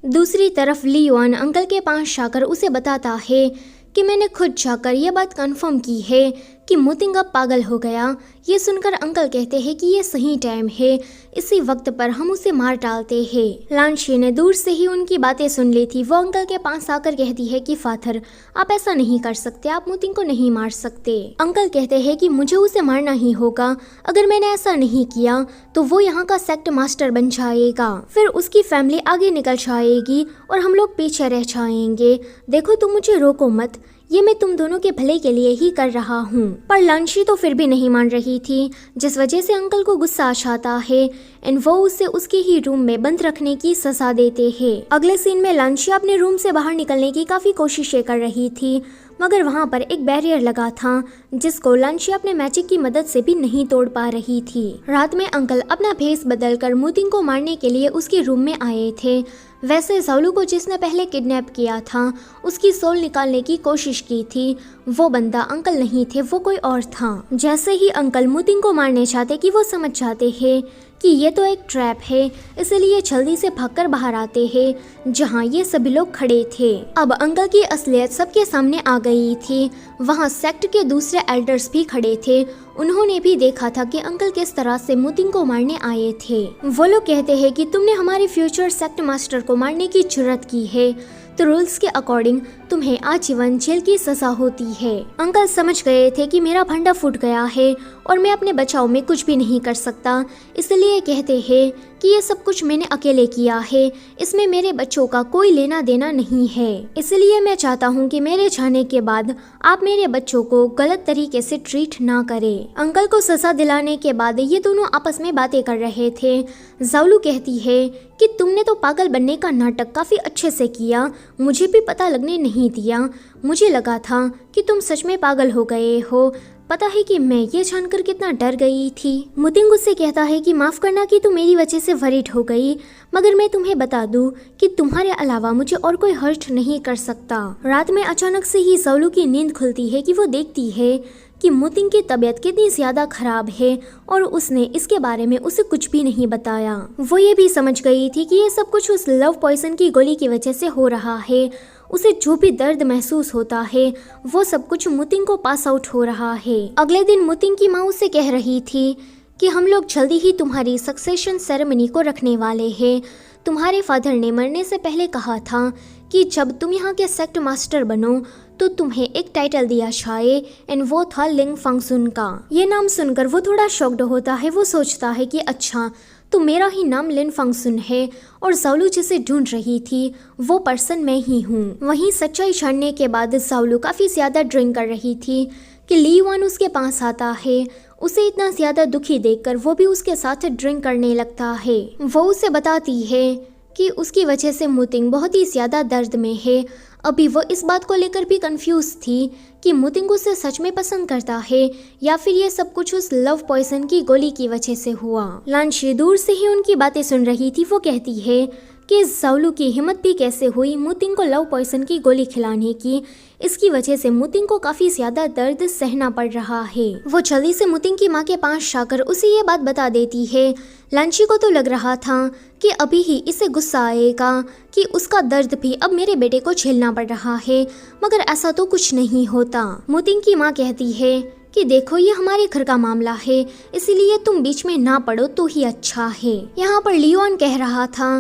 Speaker 1: दूसरी तरफ ली युआन अंकल के पास जाकर उसे बताता है कि मैंने खुद जाकर यह बात कंफर्म की है कि मुतिंग अब पागल हो गया। ये सुनकर अंकल कहते हैं कि ये सही टाइम है, इसी वक्त पर हम उसे मार डालते हैं। लांशी ने दूर से ही उनकी बातें सुन ली थी। वो अंकल के पास आकर कहती है कि फादर आप ऐसा नहीं कर सकते, आप मुतिंग को नहीं मार सकते। अंकल कहते हैं कि मुझे उसे मारना ही होगा, अगर मैंने ऐसा नहीं किया तो वो यहाँ का सेक्ट मास्टर बन जाएगा, फिर उसकी फैमिली आगे निकल जाएगी और हम लोग पीछे रह जाएंगे। देखो तुम मुझे रोको मत, ये मैं तुम दोनों के भले के लिए ही कर रहा हूँ। पर लांशी तो फिर भी नहीं मान रही थी, जिस वजह से अंकल को गुस्सा आ जाता है एंड वो उसे उसके ही रूम में बंद रखने की सजा देते हैं। अगले सीन में लांशी अपने रूम से बाहर निकलने की काफी कोशिशें कर रही थी, मगर वहाँ पर एक बैरियर लगा था जिसको लांशी अपने मैजिक की मदद से भी नहीं तोड़ पा रही थी। रात में अंकल अपना भेस बदलकर मुतिंग को मारने के लिए उसके रूम में आए थे। वैसे साउलू को जिसने पहले किडनैप किया था उसकी सोल निकालने की कोशिश की थी, वो बंदा अंकल नहीं थे, वो कोई और था। जैसे ही अंकल मुतिंग को मारने चाहते कि वो समझ जाते हैं कि ये तो एक ट्रैप है, इसलिए जल्दी से भागकर बाहर आते हैं जहाँ ये सभी लोग खड़े थे। अब अंकल की असलियत सबके सामने आ गई थी। वहाँ सेक्ट के दूसरे एल्डर्स भी खड़े थे। उन्होंने भी देखा था कि अंकल किस तरह से मुतिंग को मारने आए थे। वो लोग कहते हैं कि तुमने हमारे फ्यूचर सेक्ट मास्टर को मारने की जुर्रत की है, तो रूल्स के अकॉर्डिंग तुम्हें आजीवन जेल की सजा होती है। अंकल समझ गए थे कि मेरा भंडा फूट गया है और मैं अपने बचाव में कुछ भी नहीं कर सकता, इसलिए कहते हैं कि ये सब कुछ मैंने अकेले किया है, इसमें मेरे बच्चों का कोई लेना देना नहीं है। इसलिए मैं चाहता हूँ कि मेरे जाने के बाद आप मेरे बच्चों को गलत तरीके से ट्रीट ना करें। अंकल को सजा दिलाने के बाद ये दोनों आपस में बातें कर रहे थे। साउलू कहती है कि तुमने तो पागल बनने का नाटक काफी अच्छे से किया, मुझे भी पता लगने नहीं दिया। मुझे लगा था कि तुम सच में पागल हो गए हो। पता है कि मैं ये जानकर कितना डर गई थी। मुतिंग उससे कहता है कि माफ करना कि तू मेरी वजह से वरीड हो गई, मगर मैं तुम्हें बता दूं कि तुम्हारे अलावा मुझे और कोई हर्ट नहीं कर सकता। रात में अचानक से ही साउलू की नींद खुलती है कि वो देखती है कि मुतिंग की तबीयत कितनी ज्यादा खराब है और उसने इसके बारे में उसे कुछ भी नहीं बताया। वो ये भी समझ गई थी कि ये सब कुछ उस लव पॉइजन की गोली की वजह से हो रहा है। उसे जो भी दर्द महसूस होता है वो सब कुछ मुतिंग को पास आउट हो रहा है। अगले दिन मुतिंग की माँ उसे कह रही थी कि हम लोग जल्दी ही तुम्हारी सक्सेशन सेरेमनी को रखने वाले हैं। तुम्हारे फादर ने मरने से पहले कहा था कि जब तुम यहाँ के सेक्ट मास्टर बनो तो तुम्हें एक टाइटल दिया जाए एंड वो था लिंग फंगसुन का। ये नाम सुनकर वो थोड़ा शॉक्ड होता है। वो सोचता है कि अच्छा तो मेरा ही नाम लिन फंगसुन है और ज़ाओलू जिसे ढूंढ रही थी वो पर्सन मैं ही हूँ। वहीं सच्चाई जानने के बाद ज़ाओलू काफ़ी ज़्यादा ड्रिंक कर रही थी कि ली युआन उसके पास आता है। उसे इतना ज़्यादा दुखी देखकर वो भी उसके साथ ड्रिंक करने लगता है। वो उसे बताती है कि उसकी वजह से मुतिंग बहुत ही ज़्यादा दर्द में है। अभी वो इस बात को लेकर भी कंफ्यूज थी कि मुतिंग उसे सच में पसंद करता है या फिर ये सब कुछ उस लव पॉइजन की गोली की वजह से हुआ। लांशी दूर से ही उनकी बातें सुन रही थी। वो कहती है कि ज़ाओलू की हिम्मत भी कैसे हुई मुतिंग को लव पॉइजन की गोली खिलाने की। इसकी वजह से मुतिंग को काफ़ी ज़्यादा दर्द सहना पड़ रहा है। वो जल्दी से मुतिंग की माँ के पास जाकर उसे ये बात बता देती है। लांशी को तो लग रहा था कि अभी ही इसे गुस्सा आएगा कि उसका दर्द भी अब मेरे बेटे को झेलना पड़ रहा है, मगर ऐसा तो कुछ नहीं होता। मुतिंग की माँ कहती है कि देखो ये हमारे घर का मामला है, इसीलिए तुम बीच में ना पड़ो तो ही अच्छा है। यहाँ पर ली युआन कह रहा था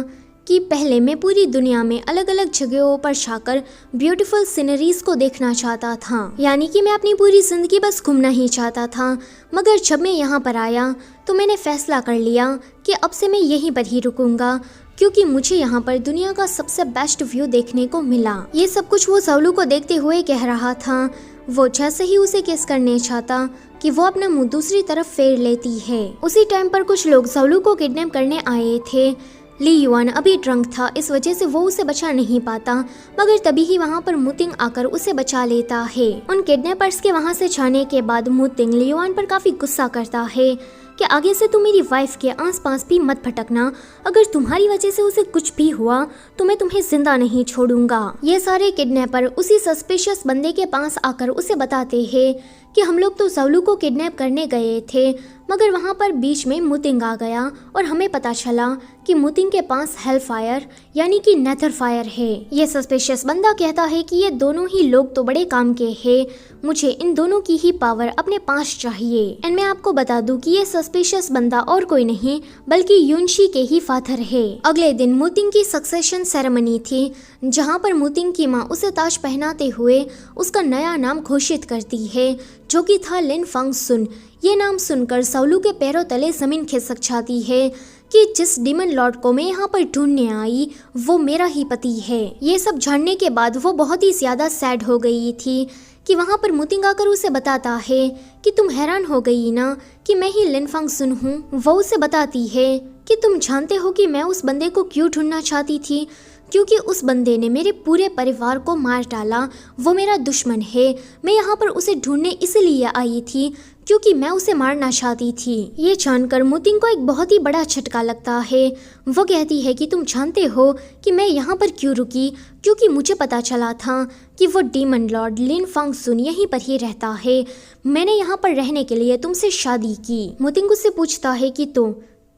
Speaker 1: कि पहले मैं पूरी दुनिया में अलग अलग जगहों पर जाकर ब्यूटीफुल सीनरीज को देखना चाहता था, यानी कि मैं अपनी पूरी जिंदगी बस घूमना ही चाहता था। मगर जब मैं यहाँ पर आया तो मैंने फैसला कर लिया कि अब से मैं यहीं पर ही रुकूंगा, क्योंकि मुझे यहाँ पर दुनिया का सबसे बेस्ट व्यू देखने को मिला। ये सब कुछ वो ज़ाओलू को देखते हुए कह रहा था। वो जैसे ही उसे किस करने चाहता कि वो अपना मुंह दूसरी तरफ फेर लेती है। उसी टाइम पर कुछ लोग ज़ाओलू को किडनैप करने आए थे। ली युआन अभी ड्रंक था, इस वजह से वो उसे बचा नहीं पाता, मगर तभी ही वहाँ पर मुतिंग आकर उसे बचा लेता है। उन किडनैपर्स के वहाँ से जाने के बाद मुतिंग ली युआन पर काफी गुस्सा करता है कि आगे से तुम मेरी वाइफ के आसपास भी मत भटकना। अगर तुम्हारी वजह से उसे कुछ भी हुआ तो मैं तुम्हें जिंदा नहीं छोड़ूंगा। ये सारे किडनैपर उसी सस्पिशियस बंदे के पास आकर उसे बताते हैं कि हम लोग तो ज़ाओलू को किडनैप करने गए थे, मगर वहाँ पर बीच में मुतिंग आ गया और हमें पता चला कि मुतिंग के पास हेलफायर यानी कि नेथर फायर है। ये सस्पिशियस बंदा कहता है कि ये दोनों ही लोग तो बड़े काम के हैं, मुझे इन दोनों की ही पावर अपने पास चाहिए। एंड मैं आपको बता दूं कि ये सस्पिशियस बंदा और कोई नहीं बल्कि युनशी के ही फादर है। अगले दिन मुतिंग की सक्सेशन सेरेमनी थी, जहाँ पर मुतिंग की माँ उसे ताज पहनाते हुए उसका नया नाम घोषित करती है, जो कि था लिन फंगसुन। ये नाम सुनकर ज़ाओलू के पैरों तले जमीन खिसक जाती है कि जिस डीमन लॉर्ड को मैं यहाँ पर ढूंढने आई वो मेरा ही पति है। ये सब जानने के बाद वो बहुत ही ज्यादा सैड हो गई थी कि वहाँ पर मुतिंग आकर उसे बताता है कि तुम हैरान हो गई ना कि मैं ही लिन फंगसुन हूँ। वो उसे बताती है कि तुम जानते हो कि मैं उस बंदे को क्यों ढूंढना चाहती थी, क्योंकि उस बंदे ने मेरे पूरे परिवार को मार डाला, वो मेरा दुश्मन है। मैं यहाँ पर उसे ढूंढने इसलिए आई थी क्योंकि मैं उसे मारना चाहती थी। ये जानकर मुतिंग को एक बहुत ही बड़ा झटका लगता है। वो कहती है कि तुम जानते हो कि मैं यहाँ पर क्यों रुकी, क्योंकि मुझे पता चला था कि वो डीमन लॉर्ड लिन फंगसुन यहीं पर ही रहता है। मैंने यहाँ पर रहने के लिए तुमसे शादी की। मुतिंग उससे पूछता है कि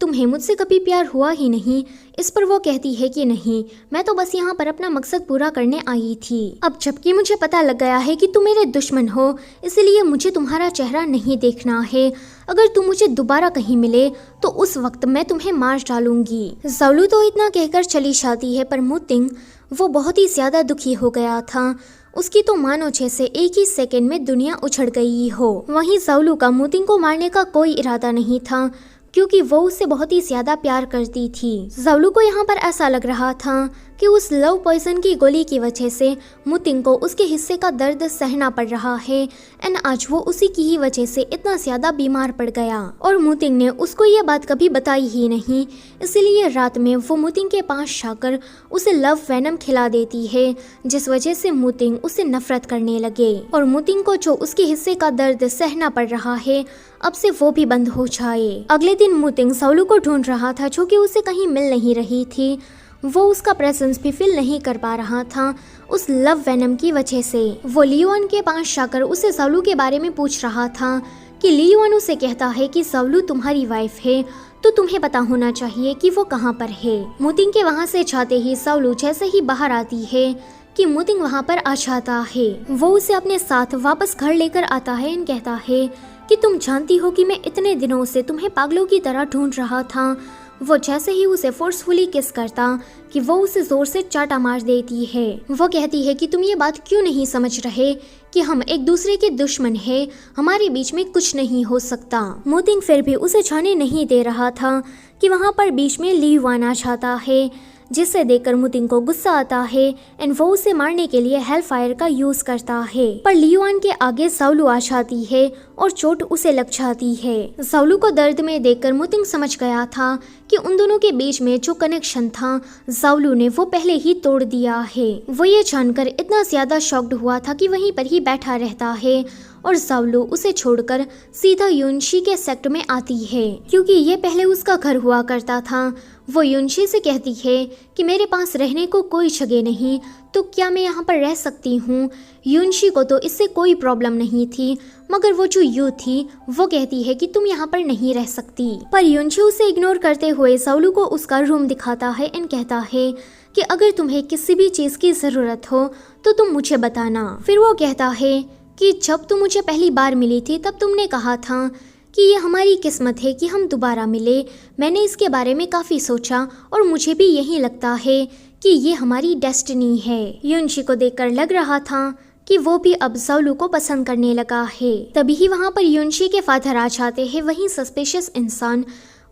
Speaker 1: तुम्हें मुझसे कभी प्यार हुआ ही नहीं। इस पर वो कहती है कि नहीं, मैं तो बस यहाँ पर अपना मकसद पूरा करने आई थी। अब जबकि मुझे पता लग गया है कि तुम मेरे दुश्मन हो, इसलिए मुझे तुम्हारा चेहरा नहीं देखना है। अगर तुम मुझे दोबारा कहीं मिले तो उस वक्त मैं तुम्हें मार डालूंगी। ज़ाओलू तो इतना कहकर चली जाती है, पर मुतिंग वो बहुत ही ज्यादा दुखी हो गया था। उसकी तो मानो जैसे एक ही सेकंड में दुनिया उछड़ गई हो। वहीं ज़ाओलू का मुतिंग को मारने का कोई इरादा नहीं था, क्योंकि वो उससे बहुत ही ज्यादा प्यार करती थी। ज़ाओलू को यहाँ पर ऐसा लग रहा था कि उस लव पॉइजन की गोली की वजह से मुतिंग को उसके हिस्से का दर्द सहना पड़ रहा है, एंड आज वो उसी की ही वजह से इतना ज्यादा बीमार पड़ गया। और मुतिंग ने उसको ये बात कभी बताई ही नहीं, इसलिए रात में वो मुतिंग के पास जाकर उसे लव वेनम खिला देती है, जिस वजह से मुतिंग उससे नफरत करने लगे और मुतिंग को जो उसके हिस्से का दर्द सहना पड़ रहा है अब से वो भी बंद हो जाए। अगले दिन मुतिंग ज़ाओलू को ढूंढ रहा था, जो कि उसे कहीं मिल नहीं रही थी। वो उसका प्रेजेंस भी फील नहीं कर पा रहा था उस लव वेनम की वजह से। वो ली युआन के पास जाकर उसे ज़ाओलू के बारे में पूछ रहा था कि ली युआन उसे कहता है कि ज़ाओलू तुम्हारी वाइफ है, तो तुम्हें पता होना चाहिए कि वो कहाँ पर है। मुतिंग के वहाँ से जाते ही ज़ाओलू जैसे ही बाहर आती है कि मुतिंग वहाँ पर आ जाता है। वो उसे अपने साथ वापस घर लेकर आता है और कहता है कि तुम जानती हो कि मैं इतने दिनों से तुम्हें पागलों की तरह ढूंढ रहा था। वो जैसे ही उसे फोर्सफुली किस करता कि वो उसे जोर से चाटा मार देती है। वो कहती है कि तुम ये बात क्यों नहीं समझ रहे कि हम एक दूसरे के दुश्मन हैं, हमारे बीच में कुछ नहीं हो सकता। मुतिंग फिर भी उसे जाने नहीं दे रहा था कि वहाँ पर बीच में ली युआन आ जाता है, जिसे देखकर मुतिंग को गुस्सा आता है एंड वो उसे मारने के लिए हेल फायर का यूज करता है। पर ली युआन के आगे ज़ाओलू आ जाती है और चोट उसे लग जाती है। ज़ाओलू को दर्द में देखकर मुतिंग समझ गया था कि उन दोनों के बीच में जो कनेक्शन था ज़ाओलू ने वो पहले ही तोड़ दिया है। वो ये जानकर इतना ज्यादा शॉक्ड हुआ था कि वहीं पर ही बैठा रहता है और ज़ाओलू उसे छोड़कर सीधा युनशी के सेक्टर में आती है, क्योंकि ये पहले उसका घर हुआ करता था। वो युनशी से कहती है कि मेरे पास रहने को कोई जगह नहीं, तो क्या मैं यहाँ पर रह सकती हूँ। युनशी को तो इससे कोई प्रॉब्लम नहीं थी, मगर वो जो यू थी वो कहती है कि तुम यहाँ पर नहीं रह सकती। पर युनशी उसे इग्नोर करते हुए ज़ाओलू को उसका रूम दिखाता है एंड कहता है कि अगर तुम्हें किसी भी चीज़ की ज़रूरत हो तो तुम मुझे बताना। फिर वो कहता है कि जब तुम मुझे पहली बार मिली थी तब तुमने कहा था कि ये हमारी किस्मत है कि हम दोबारा मिले। मैंने इसके बारे में काफ़ी सोचा और मुझे भी यही लगता है कि ये हमारी डेस्टिनी है। युनशी को देखकर लग रहा था कि वो भी अब ज़ाओलू को पसंद करने लगा है। तभी ही वहाँ पर युनशी के फादर आ जाते हैं, वहीं सस्पिशियस इंसान।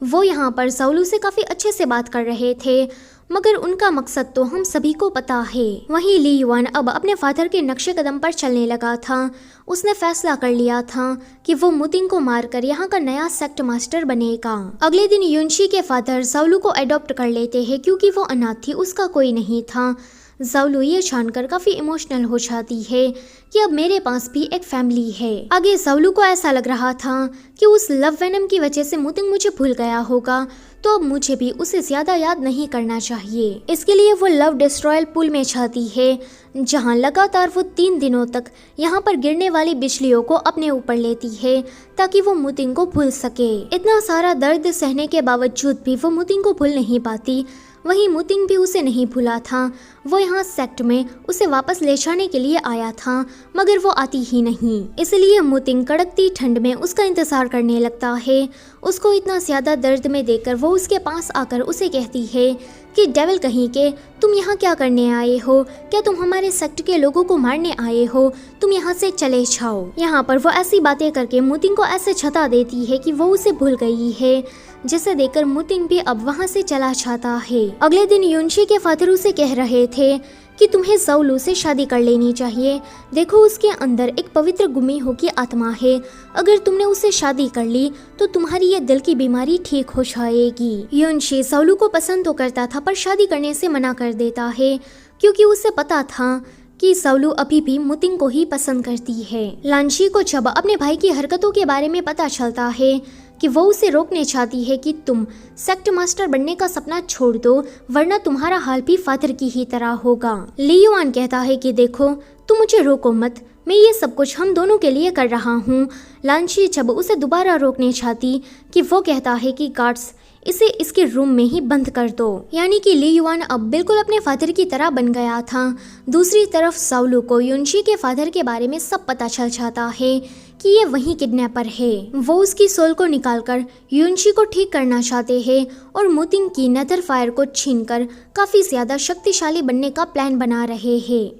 Speaker 1: वो यहाँ पर ज़ाओलू से काफ़ी अच्छे से बात कर रहे थे, मगर उनका मकसद तो हम सभी को पता है। वहीं ली युआन अब अपने फादर के नक्शे कदम पर चलने लगा था। उसने फैसला कर लिया था कि वो मुतिंग को मारकर यहाँ का नया सेक्ट मास्टर बनेगा। अगले दिन युनशी के फादर ज़ाओलू को अडॉप्ट कर लेते हैं, क्योंकि वो अनाथ थी, उसका कोई नहीं था। ज़ाओलू ये जानकर काफी इमोशनल हो जाती है कि अब मेरे पास भी एक फैमिली है। आगे ज़ाओलू को ऐसा लग रहा था कि उस लव वेनम की वजह से मुतिंग मुझे भूल गया होगा, तो अब मुझे भी उसे ज्यादा याद नहीं करना चाहिए। इसके लिए वो लव डिस्ट्रॉयल पूल में जाती है, जहां लगातार वो 3 दिनों तक यहां पर गिरने वाली बिजलियों को अपने ऊपर लेती है ताकि वो मुतिंग को भूल सके। इतना सारा दर्द सहने के बावजूद भी वो मुतिंग को भूल नहीं पाती। वहीं मुतिंग भी उसे नहीं भूला था। वो यहाँ सेक्ट में उसे वापस ले जाने के लिए आया था, मगर वो आती ही नहीं। इसलिए मुतिंग कड़कती ठंड में उसका इंतजार करने लगता है। उसको इतना ज्यादा दर्द में देखकर वो उसके पास आकर उसे कहती है कि डेविल कहीं के, तुम यहाँ क्या करने आए हो? क्या तुम हमारे सेक्ट के लोगों को मारने आए हो? तुम यहाँ से चले जाओ। यहाँ पर वो ऐसी बातें करके मुतिंग को ऐसे छता देती है कि वो उसे भूल गई है, जिसे देखकर मुतिंग भी अब वहाँ से चला जाता है। अगले दिन युनशी के फादर उसे कह रहे थे कि तुम्हें ज़ाओलू से शादी कर लेनी चाहिए। देखो, उसके अंदर एक पवित्र गुमी होगी आत्मा है। अगर तुमने उससे शादी कर ली तो तुम्हारी ये दिल की बीमारी ठीक हो जाएगी। युनशी ज़ाओलू को पसंद तो करता था, पर शादी करने से मना कर देता है, क्योंकि उसे पता था कि ज़ाओलू अभी भी मुतिंग को ही पसंद करती है। लांशी को जब अपने भाई की हरकतों के बारे में पता चलता है कि वो उसे रोकने चाहती है कि तुम सेक्ट मास्टर बनने का सपना छोड़ दो, वरना तुम्हारा हाल भी फादर की ही तरह होगा। ली युआन कहता है कि देखो, तुम मुझे रोको मत, मैं ये सब कुछ हम दोनों के लिए कर रहा हूँ। लांशी जब उसे दोबारा रोकने चाहती कि वो कहता है कि गार्ड्स, इसे इसके रूम में ही बंद कर दो। यानी कि ली युआन अब बिल्कुल अपने फादर की तरह बन गया था। दूसरी तरफ ज़ाओलू को युनशी के फादर के बारे में सब पता चल जाता है कि ये वही किडनैपर है। वो उसकी सोल को निकालकर युनशी को ठीक करना चाहते हैं और मुतिंग की नेदर फायर को छीनकर काफी ज्यादा शक्तिशाली बनने का प्लान बना रहे हैं।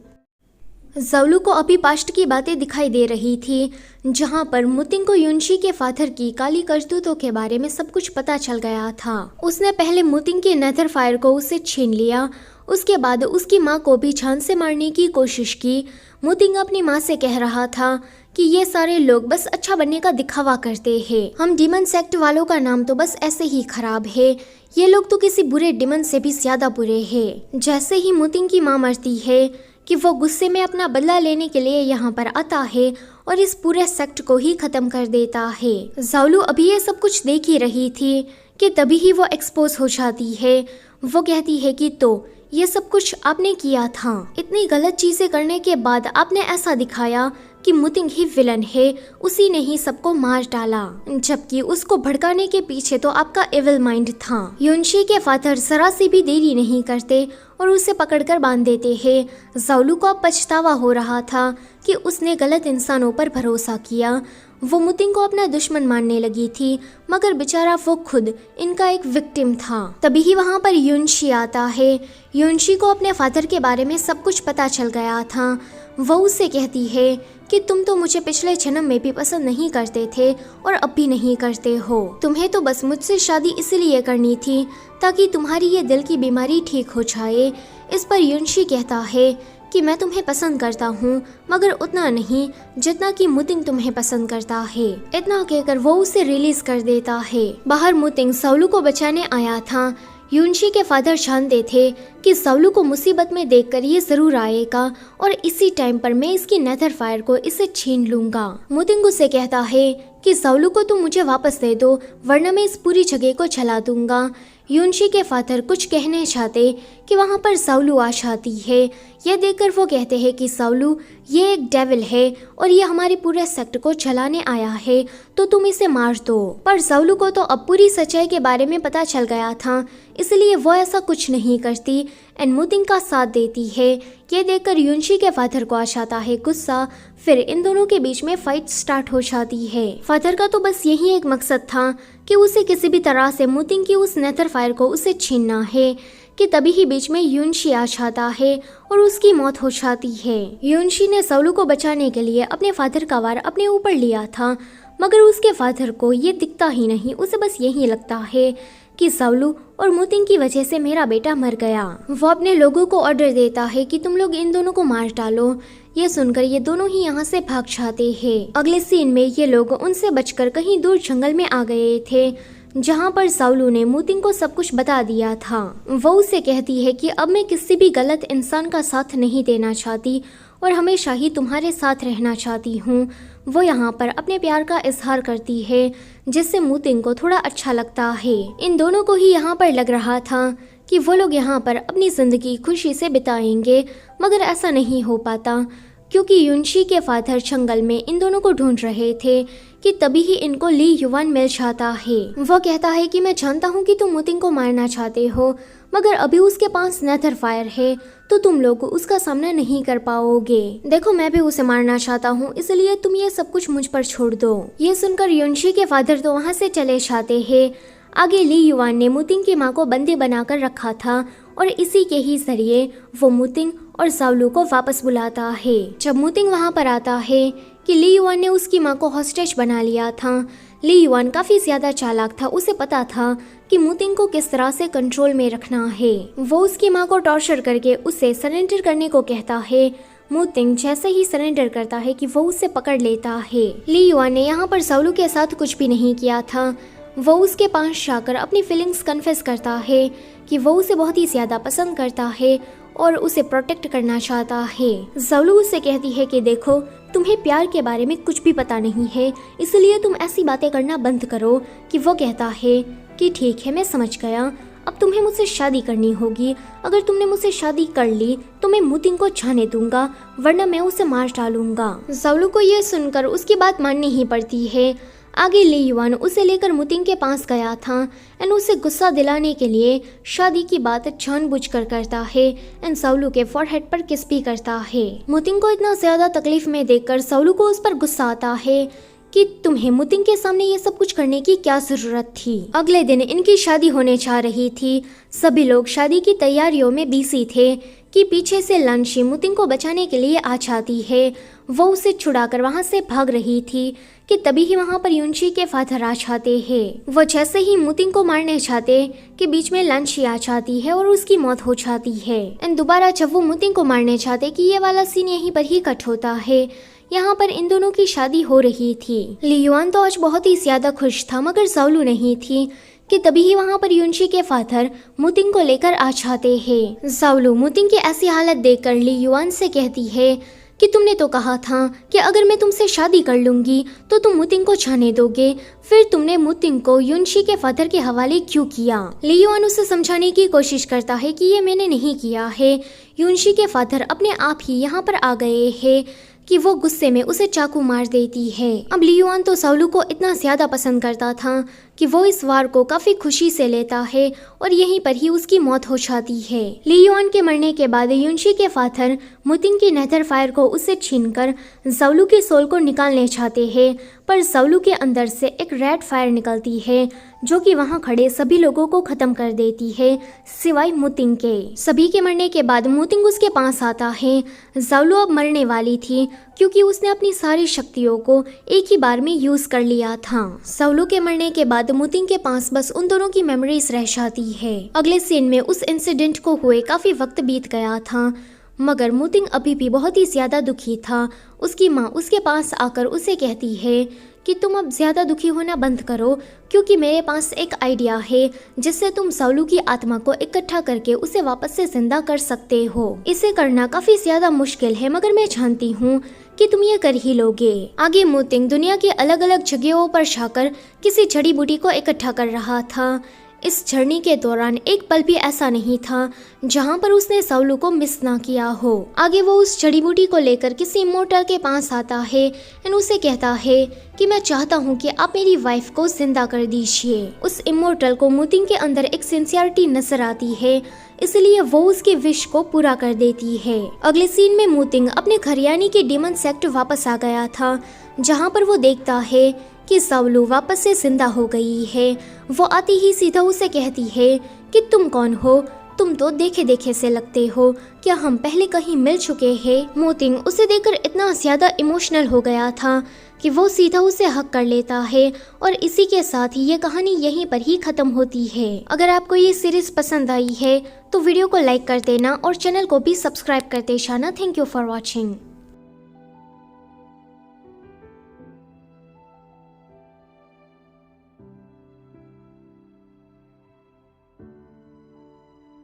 Speaker 1: ज़ाओलू को अभी पास्ट की बातें दिखाई दे रही थी, जहां पर मुतिंग को युनशी के फादर की काली करतूतों के बारे में सब कुछ पता चल गया था। उसने पहले मुतिंग के नेदर फायर को उससे छीन लिया, उसके बाद उसकी माँ को भी जान से मारने की कोशिश की। मुतिंग अपनी माँ से कह रहा था कि ये सारे लोग बस अच्छा बनने का दिखावा करते हैं। हम डीमन सेक्ट वालों का नाम तो बस ऐसे ही खराब है। ये लोग तो किसी बुरे डीमन से भी ज्यादा बुरे हैं। जैसे ही मुतिंग की माँ मरती है कि वो गुस्से में अपना बदला लेने के लिए यहाँ पर आता है और इस पूरे सेक्ट को ही खत्म कर देता है। ज़ाओलू अभी ये सब कुछ देख ही रही थी कि तभी ही वो एक्सपोज हो जाती है। वो कहती है कि तो ये सब कुछ आपने किया था। इतनी गलत चीजें करने के बाद आपने ऐसा दिखाया कि मुतिंग ही विलन है, उसी ने ही सबको मार डाला, जबकि उसको भड़काने के पीछे तो आपका एविल माइंड था। युनशी के फादर जरा सी भी देरी नहीं करते और उसे पकड़कर बांध देते हैं। ज़ालू को अब पछतावा हो रहा था कि उसने गलत इंसानों पर भरोसा किया। वो मुतिंग को अपना दुश्मन मानने लगी थी, मगर बेचारा वो खुद इनका एक विक्टिम था। तभी ही वहाँ पर युनशी आता है। युनशी को अपने फादर के बारे में सब कुछ पता चल गया था। वो उससे कहती है कि तुम तो मुझे पिछले जन्म में भी पसंद नहीं करते थे और अब भी नहीं करते हो। तुम्हें तो बस मुझसे शादी इसलिए करनी थी ताकि तुम्हारी ये दिल की बीमारी ठीक हो जाए। इस पर युनशी कहता है कि मैं तुम्हें पसंद करता हूँ, मगर उतना नहीं जितना कि मुतिंग तुम्हें पसंद करता है। इतना कहकर वो उसे रिलीज कर देता है। बाहर मुतिंग ज़ालू को बचाने आया था। युनशी के फादर जानते थे कि ज़ालू को मुसीबत में देखकर ये जरूर आएगा और इसी टाइम पर मैं इसकी नेथर फायर को इसे छीन लूंगा। मुतिंग उसे कहता है कि ज़ालू को तुम मुझे वापस दे दो, वरना मैं इस पूरी जगह को जला दूंगा। युनशी के फादर कुछ कहने चाहते कि वहाँ पर ज़ालू आ जाती है। यह देखकर वो कहते हैं कि ज़ालू ये एक डेविल है और ये हमारे पूरे सेक्टर को जलाने आया है, तो तुम इसे मार दो। पर ज़ालू को तो अब पूरी सच्चाई के बारे में पता चल गया था, इसलिए वो ऐसा कुछ नहीं करती एंड मुतिंग का साथ देती है। ये देखकर युनशी के फादर को आ जाता है गुस्सा। फिर इन दोनों के बीच में फाइट स्टार्ट हो जाती है। फादर का तो बस यही एक मकसद था कि उसे किसी भी तरह से मुतिंग की उस नेथर फायर को उसे छीनना है कि तभी ही बीच में युनशी आ जाता है और उसकी मौत हो जाती है। युनशी ने ज़ालू को बचाने के लिए अपने फादर का वार अपने ऊपर लिया था, मगर उसके फादर को ये दिखता ही नहीं। उसे बस यही लगता है कि ज़ालू और मुतिंग की वजह से मेरा बेटा मर गया। वो अपने लोगों को ऑर्डर देता है कि तुम लोग इन दोनों को मार डालो। ये सुनकर ये दोनों ही यहाँ से भाग जाते हैं। अगले सीन में ये लोग उनसे बचकर कहीं दूर जंगल में आ गए थे, जहाँ पर ज़ालू ने मुतिंग को सब कुछ बता दिया था। वो उसे कहती है कि अब मैं किसी भी गलत इंसान का साथ नहीं देना चाहती और हमेशा ही तुम्हारे साथ रहना चाहती हूँ। वो यहाँ पर अपने प्यार का इजहार करती है, जिससे मुतिंग को थोड़ा अच्छा लगता है। इन दोनों को ही यहाँ पर लग रहा था कि वो लोग यहाँ पर अपनी जिंदगी खुशी से बिताएंगे, मगर ऐसा नहीं हो पाता क्योंकि युनशी के फादर जंगल में इन दोनों को ढूंढ रहे थे कि तभी ही इनको ली युवान मिल जाता है। वो कहता है कि मैं जानता हूँ कि तुम मुतिंग को मारना चाहते हो, मगर अभी उसके पास नेथर फायर है, तो तुम लोग उसका सामना नहीं कर पाओगे। देखो मैं भी उसे मारना चाहता हूँ, इसलिए तुम ये सब कुछ मुझ पर छोड़ दो। ये सुनकर युनशी के फादर तो वहाँ से चले जाते हैं। आगे ली युवान ने मुतिंग की माँ को बंदी बनाकर रखा था और इसी के ही जरिए वो मुतिंग और ज़ालू को वापस बुलाता है। जब मुतिंग वहाँ पर आता है कि ली युवान ने उसकी माँ को हॉस्टेज बना लिया था। ली युवान काफी ज्यादा चालाक था। उसे पता था कि मुतिंग को किस तरह से कंट्रोल में रखना है। वो उसकी माँ को टॉर्चर करके उसे सरेंडर करने को कहता है। मुतिंग जैसे ही सरेंडर करता है कि वो उसे पकड़ लेता है। ली युवान ने यहाँ पर ज़ालू के साथ कुछ भी नहीं किया था। वो उसके पास जाकर अपनी फीलिंग्स कन्फेस करता है कि वो उसे बहुत ही ज्यादा पसंद करता है और उसे प्रोटेक्ट करना चाहता है। ज़ालू उससे कहती है कि देखो तुम्हें प्यार के बारे में कुछ भी पता नहीं है, इसलिए तुम ऐसी बातें करना बंद करो। कि वो कहता है कि ठीक है मैं समझ गया, अब तुम्हें मुझसे शादी करनी होगी। अगर तुमने मुझसे शादी कर ली तो मैं मुतिंग को जाने दूंगा, वरना मैं उसे मार डालूंगा। ज़ालू को ये सुनकर उसकी बात माननी ही पड़ती है। आगे ली युवान उसे लेकर मुतिंग के पास गया था एंड उसे गुस्सा दिलाने के लिए शादी की बात जानबूझकर करता है एंड ज़ालू के फॉरहेड पर किस भी करता है। मुतिंग को इतना ज्यादा तकलीफ में देखकर ज़ालू को उस पर गुस्सा आता है कि तुम्हें मुतिंग के सामने ये सब कुछ करने की क्या जरूरत थी। अगले दिन इनकी शादी होने जा रही थी। सभी लोग शादी की तैयारियों में बिजी थे कि पीछे से लांशी मुतिंग को बचाने के लिए आ जाती है। वो उसे छुड़ाकर वहाँ से भाग रही थी कि तभी ही वहाँ पर युनशी के फादर आ जाते हैं। वो जैसे ही मुतिंग को मारने चाहते कि बीच में लांशी आ जाती है और उसकी मौत हो जाती है। एंड दोबारा जब वो मुतिंग को मारने चाहते कि ये वाला सीन यहीं पर ही कट होता है। यहाँ पर इन दोनों की शादी हो रही थी। ली युवान तो आज बहुत ही ज्यादा खुश था, मगर ज़ालू नहीं थी कि तभी ही वहाँ पर युनशी के फादर मुतिंग को लेकर आ जाते हैं। ज़ालू मुतिंग की ऐसी हालत देखकर ली युवान से कहती है कि तुमने तो कहा था कि अगर मैं तुमसे शादी कर लूंगी तो तुम मुतिंग को जाने दोगे, फिर तुमने मुतिंग को युनशी के फादर के हवाले क्यों किया। ली युवान उसे समझाने की कोशिश करता है कि ये मैंने नहीं किया है, युनशी के फादर अपने आप ही यहाँ पर आ गए हैं कि वो गुस्से में उसे चाकू मार देती है। अब ली युवान तो ज़ालू को इतना ज्यादा पसंद करता था कि वो इस वार को काफी खुशी से लेता है और यहीं पर ही उसकी मौत हो जाती है। ली युआन के मरने के बाद युनशी के फादर मुतिंग की नेथर फायर को उससे छीनकर ज़ोलू के सोल को निकालने चाहते हैं, पर ज़ोलू के अंदर से एक रेड फायर निकलती है जो कि वहां खड़े सभी लोगों को खत्म कर देती है सिवाय मुतिंग के। सभी के मरने के बाद मुतिंग उसके पास आता है। ज़ोलू अब मरने वाली थी क्योंकि उसने अपनी सारी शक्तियों को एक ही बार में यूज कर लिया था। ज़ोलू के मरने के बाद मुतिंग के पास बस उन दोनों की मेमोरीज रह जाती है। अगले सीन में उस इंसिडेंट को हुए काफी वक्त बीत गया था, मगर मुतिंग अभी भी बहुत ही ज्यादा दुखी था। उसकी माँ उसके पास आकर उसे कहती है कि तुम अब ज्यादा दुखी होना बंद करो, क्योंकि मेरे पास एक आइडिया है जिससे तुम ज़ोलू की आत्मा को इकट्ठा करके उसे वापस से जिंदा कर सकते हो। इसे करना काफी ज्यादा मुश्किल है, मगर मैं जानती हूँ कि तुम ये कर ही लोगे। आगे मुतिंग दुनिया के अलग अलग जगहों पर जाकर किसी जड़ी बूटी को इकट्ठा कर रहा था। इस जर्नी के दौरान एक पल भी ऐसा नहीं था जहां पर उसने ज़ोलू को मिस ना किया हो। आगे वो उस जड़ी बूटी को लेकर किसी इमोर्टल के पास आता है और उसे कहता है कि मैं चाहता हूं कि आप मेरी वाइफ को जिंदा कर दीजिए। उस इमोर्टल को मुतिंग के अंदर एक सिंसियरिटी नजर आती है, इसलिए वो उसकी विश को पूरा कर देती है। अगले सीन में मुतिंग अपने घर यानी कि डीमन सेक्ट वापस आ गया था, जहाँ पर वो देखता है कि ज़ोलू वापस से जिंदा हो गई है। वो आती ही सीधा उसे कहती है कि तुम कौन हो, तुम तो देखे देखे से लगते हो, क्या हम पहले कहीं मिल चुके हैं। मुतिंग उसे देखकर इतना ज्यादा इमोशनल हो गया था कि वो सीधा उसे हक कर लेता है और इसी के साथ ही ये कहानी यहीं पर ही खत्म होती है। अगर आपको ये सीरीज पसंद आई है तो वीडियो को लाइक कर देना और चैनल को भी सब्सक्राइब करते जाना। Thank you for watching.